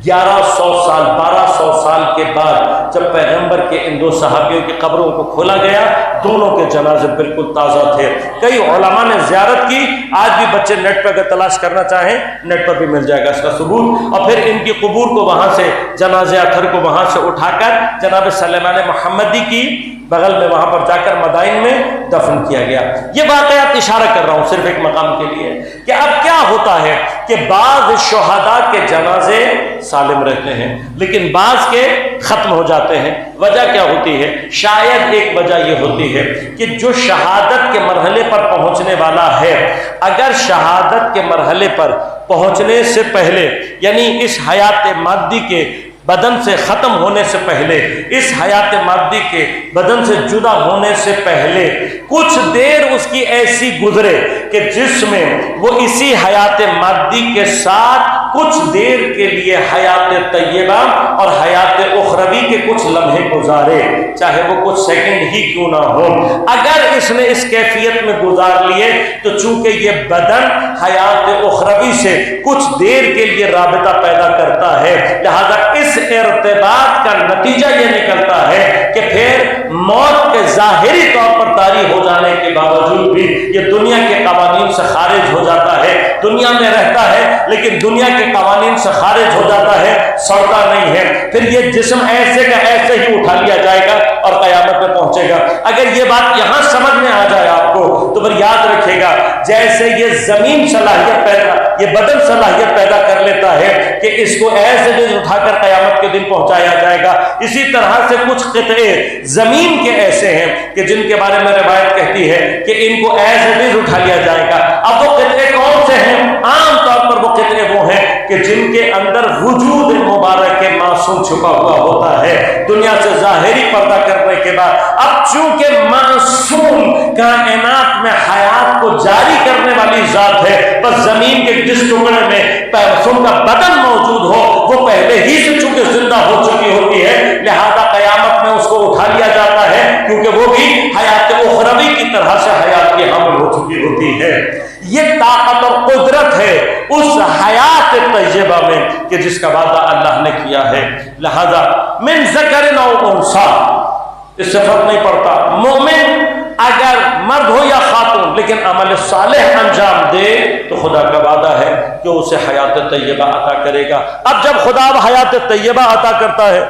1200 سال کے بعد جب پیغمبر کے ان 2 صحابیوں کی قبروں کو کھولا گیا، دونوں کے جنازے بالکل تازہ تھے۔ کئی علماء نے زیارت کی، آج بھی بچے نیٹ پہ اگر تلاش کرنا چاہیں نیٹ پر بھی مل جائے گا اس کا ثبوت۔ اور پھر ان کی قبور کو وہاں سے، جنازے اطہر کو وہاں سے اٹھا کر جناب سلیمان محمدی کی بغل میں وہاں پر جا کر مدائن میں دفن کیا گیا۔ یہ واقعات اشارہ کر رہا ہوں صرف ایک مقام کے لیے کہ اب کیا ہوتا ہے کہ بعض شہداء کے جنازے سالم رہتے ہیں لیکن بعض کے ختم ہو جاتے ہیں۔ وجہ کیا ہوتی ہے؟ شاید ایک وجہ یہ ہوتی ہے کہ جو شہادت کے مرحلے پر پہنچنے والا ہے، اگر شہادت کے مرحلے پر پہنچنے سے پہلے، یعنی اس حیات مادی کے بدن سے ختم ہونے سے پہلے، اس حیات مادی کے بدن سے جدا ہونے سے پہلے کچھ دیر اس کی ایسی گزرے کہ جس میں وہ اسی حیات مادی کے ساتھ کچھ دیر کے لیے حیات طیبہ اور حیات اخروی کے کچھ لمحے گزارے، چاہے وہ کچھ سیکنڈ ہی کیوں نہ ہو۔ اگر اس نے اس کیفیت میں گزار لیے تو چونکہ یہ بدن حیات اخروی سے کچھ دیر کے لیے رابطہ پیدا کرتا ہے، لہذا اس ارتباط کا نتیجہ یہ نکلتا ہے کہ پھر موت کے ظاہری طور پر طاری ہو جانے کے باوجود بھی یہ دنیا کے قوانین سے خارج ہو جاتا ہے، دنیا میں رہتا ہے لیکن دنیا کے قوانین سے خارج ہو جاتا ہے، سڑتا نہیں ہے، پھر یہ جسم ایسے کا ایسے ہی اٹھا لیا جائے گا اور قیامت میں پہنچے گا۔ اگر یہ بات یہاں سمجھ میں آ جائے آپ کو تو پھر یاد رکھے گا جیسے یہ زمین صلاحیت پیدا، یہ بدن صلاحیت پیدا کر لیتا ہے کہ اس کو ایسے بھی اٹھا کر قیامت کے دن پہنچایا جائے گا، اسی طرح سے کچھ قطعے زمین کے ایسے ہیں کہ جن کے بارے میں روایت کہتی ہے کہ ان کو ایسے بھی اٹھا لیا جائے گا۔ اب وہ قطعے کون سے ہیں؟ عام طور پر وہ قطعے وہ ہیں کہ جن کے اندر وجود مبارک کے معصوم چھپا ہوا ہوتا ہے، دنیا سے ظاہری پردہ کرنے کے بعد اب چونکہ معصوم کائنات میں حیات کو جاری کرنے والی ذات ہے، بس زمین کے جس ٹکڑے میں معصوم کا بدن موجود ہو وہ پہلے ہی سے چونکہ زندہ ہو چکی ہوتی ہے، لہذا قیامت میں اس کو اٹھا لیا جاتا ہے کیونکہ وہ بھی حیات اخروی کی طرح سے حیات کی حامل ہو چکی ہوتی ہے۔ یہ طاقت اور قدرت ہے اس حیات طیبہ میں کہ جس کا وعدہ اللہ نے کیا ہے، لہذا من ذکر او انثی، اس سے فرق نہیں پڑتا، مومن اگر مرد ہو یا خاتون لیکن عمل صالح انجام دے تو خدا کا وعدہ ہے کہ اسے حیات طیبہ عطا کرے گا۔ اب جب خدا حیات طیبہ عطا کرتا ہے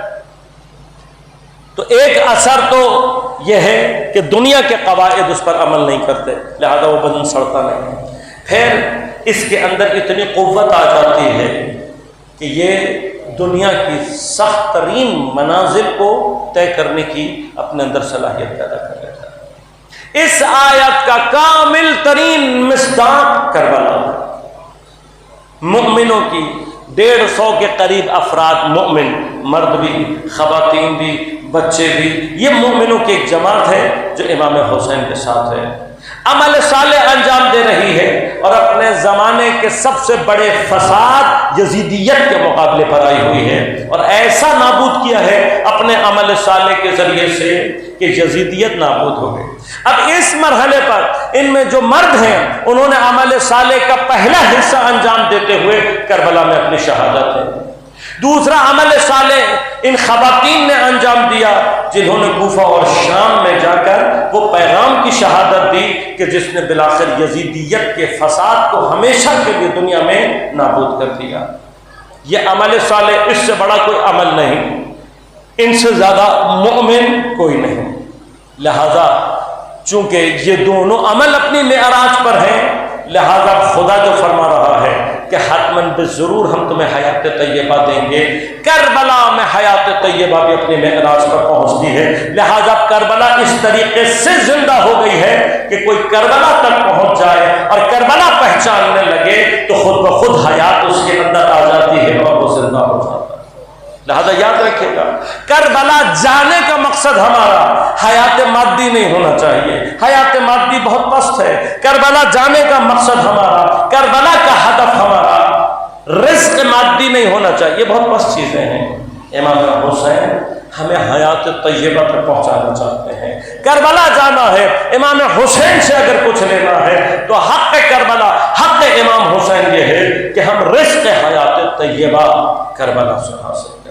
تو ایک اثر تو یہ ہے کہ دنیا کے قواعد اس پر عمل نہیں کرتے، لہذا وہ بدن سڑتا نہیں۔ پھر اس کے اندر اتنی قوت آ جاتی ہے کہ یہ دنیا کی سخت ترین منازل کو طے کرنے کی اپنے اندر صلاحیت پیدا کر لیتا ہے۔ اس آیت کا کامل ترین مصداق کربلا ہے۔ مومنوں کی 150 کے قریب افراد، مومن مرد بھی، خواتین بھی، بچے بھی، یہ مومنوں کی ایک جماعت ہے جو امام حسین کے ساتھ ہے، عمل صالح انجام دے رہی ہے، اور اپنے زمانے کے سب سے بڑے فساد یزیدیت کے مقابلے پر آئی ہوئی ہے، اور ایسا نابود کیا ہے اپنے عمل صالح کے ذریعے سے کہ یزیدیت نابود ہو گئی۔ اب اس مرحلے پر ان میں جو مرد ہیں انہوں نے عمل صالح کا پہلا حصہ انجام دیتے ہوئے کربلا میں اپنی شہادت ہے۔ دوسرا عمل صالح ان خواتین نے انجام دیا جنہوں نے کوفہ اور شام میں جا کر وہ پیغام کی شہادت دی کہ جس نے بالآخر یزیدیت کے فساد کو ہمیشہ کے لیے دنیا میں نابود کر دیا۔ یہ عمل صالح، اس سے بڑا کوئی عمل نہیں، ان سے زیادہ مومن کوئی نہیں۔ لہذا چونکہ یہ دونوں عمل اپنی معراج پر ہیں، لہذا خدا جو فرما رہا ہے کہ حتماً بضرور ہم تمہیں حیات طیبہ دیں گے، کربلا میں حیات طیبہ بھی اپنی معراج پر پہنچتی ہے، لہذا کربلا اس طریقے سے زندہ ہو گئی ہے کہ کوئی کربلا تک پہنچ جائے اور کربلا پہچاننے لگے تو خود بخود حیات اس کے اندر آ جاتی ہے اور وہ زندہ ہو جاتا ہے۔ لہذا یاد رکھیے گا، کربلا جانے کا مقصد ہمارا حیات مادی نہیں ہونا چاہیے، حیات مادی بہت پست ہے۔ کربلا جانے کا مقصد ہمارا، کربلا کا ہدف ہمارا رزق مادی نہیں ہونا چاہیے، یہ بہت پست چیزیں ہیں۔ امام حسین ہمیں حیات طیبہ تک پہنچانا چاہتے ہیں، کربلا جانا ہے، امام حسین سے اگر کچھ لینا ہے تو حق کربلا، حق امام حسین یہ ہے کہ ہم رزق حیات طیبہ کربلا سے حاصل کریں۔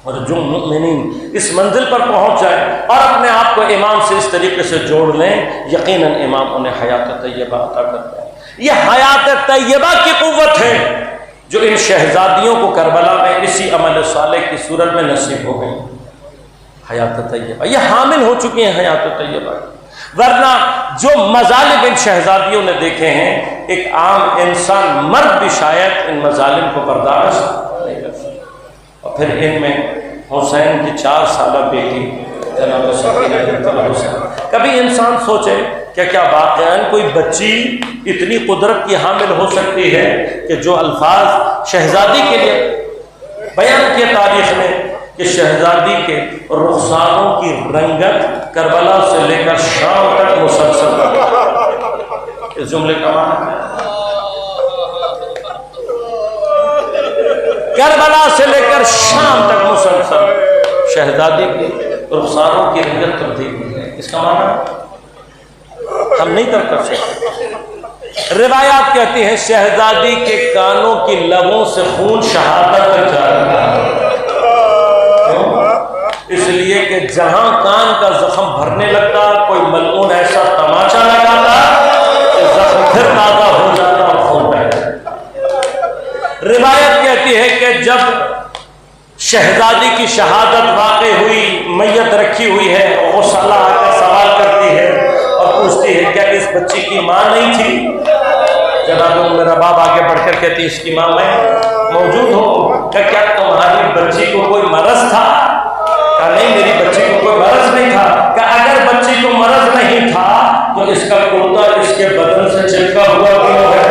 اور جو مومنین اس منزل پر پہنچ جائیں اور اپنے آپ کو امام سے اس طریقے سے جوڑ لیں، یقیناً امام انہیں حیات طیبہ عطا کرتا ہے۔ یہ حیات طیبہ کی قوت ہے جو ان شہزادیوں کو کربلا میں اسی عمل صالح کی صورت میں نصیب ہو گئی۔ حیات طیبہ یہ حامل ہو چکی ہیں حیات طیبہ، ورنہ جو مظالم ان شہزادیوں نے دیکھے ہیں، ایک عام انسان مرد بھی شاید ان مظالم کو برداشت نہیں کر سکتا۔ اور پھر ان میں حسین کی 4 سالہ بیٹی جناب سکینہ بنت الحسین۔ کبھی انسان سوچے کہ کیا واقعاً کوئی بچی اتنی قدرت کی حامل ہو سکتی ہے کہ جو الفاظ شہزادی کے لیے بیان کیے تاریخ میں کہ شہزادی کے رخساروں کی رنگت کربلا سے لے کر شام تک مسلسل، اس جملے کا معنی کربلا سے لے کر شام تک مسلسل شہزادی کی رخساروں کی رنگت تبدیل ہوئی ہے، اس کا معنی ہم نہیں کر سکتے۔ روایات کہتی ہیں شہزادی کے کانوں کی لبوں سے خون شہادت تک جا رہا ہے، اس لیے کہ جہاں کان کا زخم بھرنے لگتا کوئی ملعون ایسا تماچا لگاتا کہ زخم پھر تازہ ہو جاتا اور خون بہہ جاتا۔ روایت کہتی ہے کہ جب شہزادی کی شہادت واقع ہوئی، میت رکھی ہوئی ہے، غسالہ آ کر سوال کرتی ہے اور پوچھتی ہے کیا اس بچی کی ماں نہیں تھی؟ جناب میرا باپ آگے بڑھ کر کہتی اس کی ماں میں موجود ہوں، کہ کیا تمہاری بچی کو کوئی مرض تھا؟ کہا نہیں میری بچی کو کوئی مرض نہیں تھا۔ کہ اگر بچی کو مرض نہیں تھا تو اس کا کرتا اس کے بدن سے چپکا ہوا کیوں ہے؟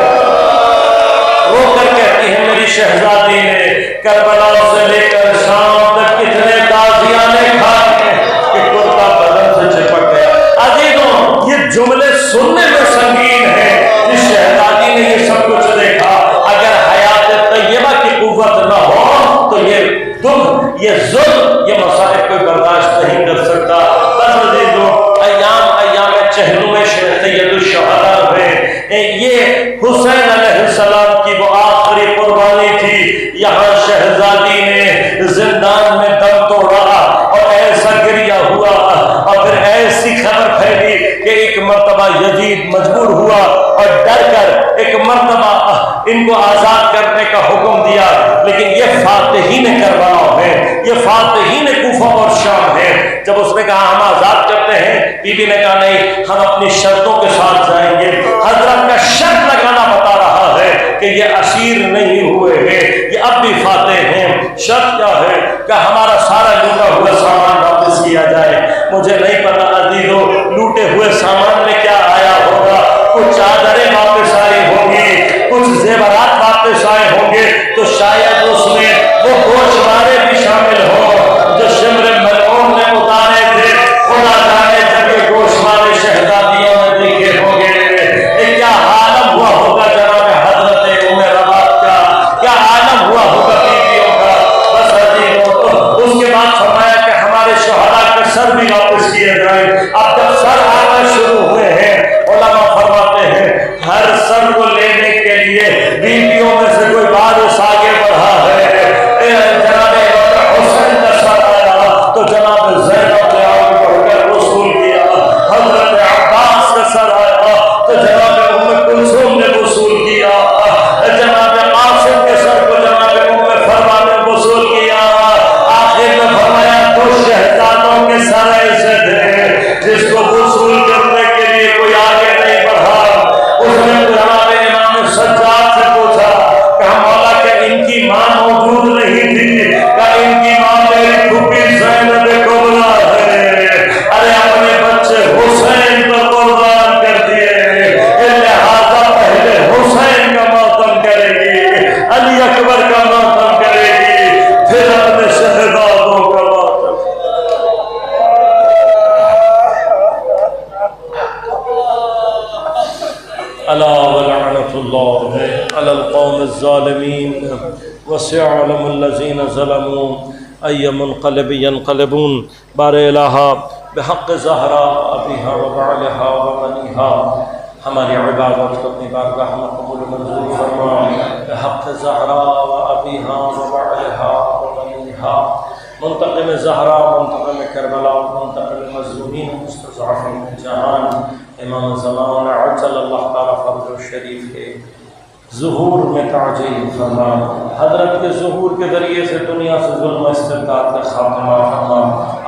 رو کر کہتی ہے میری شہزادی نے کربلا سے لے کر شام تک کتنے تازیانے کھائے کہ کرتا بدن سے چپک گیا۔ عزیزوں یہ جملے سننے میں سنگین ہے، جس شہزادی نے یہ سب کچھ دیکھا اگر حیات طیبہ کی قوت نہ ہو تو یہ دکھ، یہ ظلم، یہ مسائل کوئی برداشت نہیں کر سکتا۔ بس عزیزوں ایام چہلم سید الشہداء ہوئے، یہ حسین علیہ السلام کی وہ آخری قربانی تھی۔ یہاں شہزادی نے زندان میں دم توڑا اور ایسا گریہ ہوا اور پھر ایسی خبر پھیلی کہ ایک مرتبہ یزید مجبور ہوا اور ڈر کر ایک مرتبہ ان کو آزاد کرنے کا حکم دیا، لیکن یہ فاتحین کربلا ہے، یہ فاتحین کوفہ اور شام ہے۔ جب اس نے کہا ہم آزاد کرتے ہیں، بی بی نے کہا نہیں، ہم اپنی شرطوں کے ساتھ جائیں گے۔ حضرت کا شرط لگانا بتا رہا ہے کہ یہ اسیر نہیں ہوئے ہیں، یہ اب بھی فاتح ہیں۔ شرط کیا ہے کہ ہمارا سارا لوٹا ہوا سامان واپس کیا جائے۔ مجھے نہیں پتا عزیزو لوٹے ہوئے سامان میں کیا آیا ہوگا، کچھ چادریں واپس آئی ہوں گی، کچھ زیورات واپس آئے ہوں گے، تو شاید اس میں وہ گوشوارے بھی شامل ہوں جو شمر ملعون نے اتارے تھے۔ خدا جانے جب یہ گوشوارے شہزادیوں نے دیکھے ہوں گے، کیا عالم ہوا ہوگا جناب حضرت ام رباط کا، کیا عالم ہوا ہوگا بیویوں کا۔ بس عزیزو اس کے بعد فرمایا کہ ہمارے شہداء کے سر بھی واپس کیے جائیں۔ اب جب سر آنا شروع ہوئے ہیں، علماء فرماتے ہیں ہر سر کو لینے کے لیے بیویوں میں سے کوئی وارث آگے بڑھا ہے۔ جناب حسین کا سر آیا تو جناب زینب نے آگے بڑھ کر وصول کیا، حضرت عباس کا سر آیا تو جناب ام کلثوم نے وصول کیا، جناب قاسم کے سر کو جناب ام فرما نے وصول کیا۔ آخر میں فرمایا دو شہزادوں کے سر ایسے تھے جس کو وصول کرنے کے لیے کوئی آگے نہیں بڑھا۔ اس نے جناب امام سجاد سے پوچھا کہ مولا کہ ان کی ماں موجود نہیں تھی، کہ ان کی ماں میری پھوپھی زینب کبریٰ ہے، ارے اپنے بچے حسین پر قربان کر دیے، لہذا پہلے حسین کا ماتم کرے گی، علی اکبر کا ماتم کرے گی، پھر اپنے شہزادوں کا ماتم۔ الا ولعنۃ اللہ علی القوم الظالمین وسيعلم الذين ظلموا أي منقلب ينقلبون۔ بار الہ بحق زہرا ابیہا وبعلہا وبنیہا، ہماری عبادت کو اپنی بارگاہ میں قبول منظور فرما، بحق زہرا وابیہا وبعلہا وبنیہا۔ منتقم زہرا، منتقم کربلا، منتقم مظلومین مستضعفین جہان، امام زمان عجل اللہ تعالیٰ فرج الشریف کے ظہور میں تعجیل فرما، حضرت کے ظہور کے ذریعے سے دنیا سے ظلم و استبداد کا خاتمہ فرما،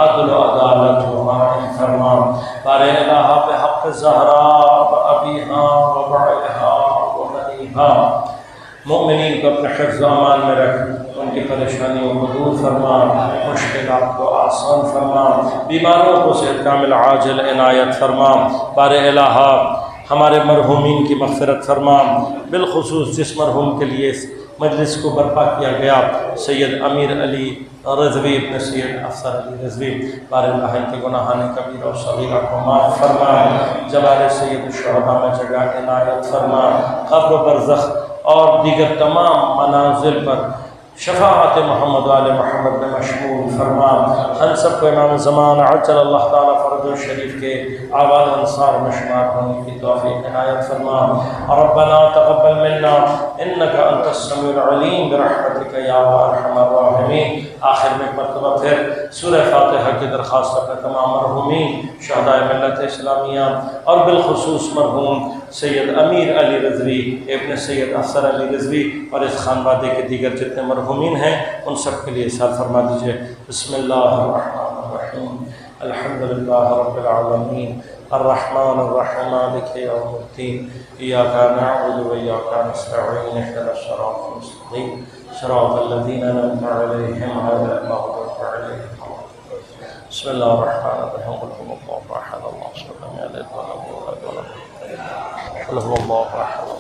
عدل و عدالت و قائم فرما۔ بار الہ بحق زہرا وابیہا وبعلہا وبنیہا، مومنین کو اپنے حفظ و امان میں رکھ، ان کی پریشانیوں کو دور فرما، مشکلات کو آسان فرما، بیماروں کو صحت کامل عاجل عنایت فرما۔ بار الہ ہمارے مرحومین کی مغفرت فرما، بالخصوص جس مرحوم کے لیے اس مجلس کو برپا کیا گیا، سید امیر علی رضوی ابن سید افسر علی رضوی، بار اللہ ان کے گناہان کبیرہ و صغیرہ کو معاف فرما، جبار سید الشہداء میں جگہ عنایت فرما، قبر و برزخ اور دیگر تمام منازل پر شفاعت محمد و آل محمد میں مشمول فرما۔ ہم سب کو امام زمان عجل اللہ تعالیٰ فرج الشریف کے آباد انصار میں شمار ہونے کی توفیق عنایت فرما۔ ربنا تقبل منا انک انت السمیع العلیم برحمتک یا ارحم الراحمین۔ آخر میں ایک مرتبہ پھر سورہ فاتحہ کی درخواست اپنے تمام مرحومین شہداء ملت اسلامیہ اور بالخصوص مرحوم سید امیر علی رضوی ابن سید افسر علی رضوی اور اس خانوادے کے دیگر جتنے مرحومین ہیں ان سب کے لیے ارشاد فرما دیجیے۔ بسم اللہ الرحمن الرحیم، الحمد للہ رب العالمین، الرحمن الرحیم، مالک یوم الدین، ایاک نعبد و ایاک نستعین، اهدنا الصراط المستقیم، صراط الذین انعمت علیہم غیر المغضوب علیہم۔ بسم اللہ الرحمن الرحیم، قل هو اللہ احد، اللہ الصمد، لم یلد ولم یولد ولم یکن له کفوا احد۔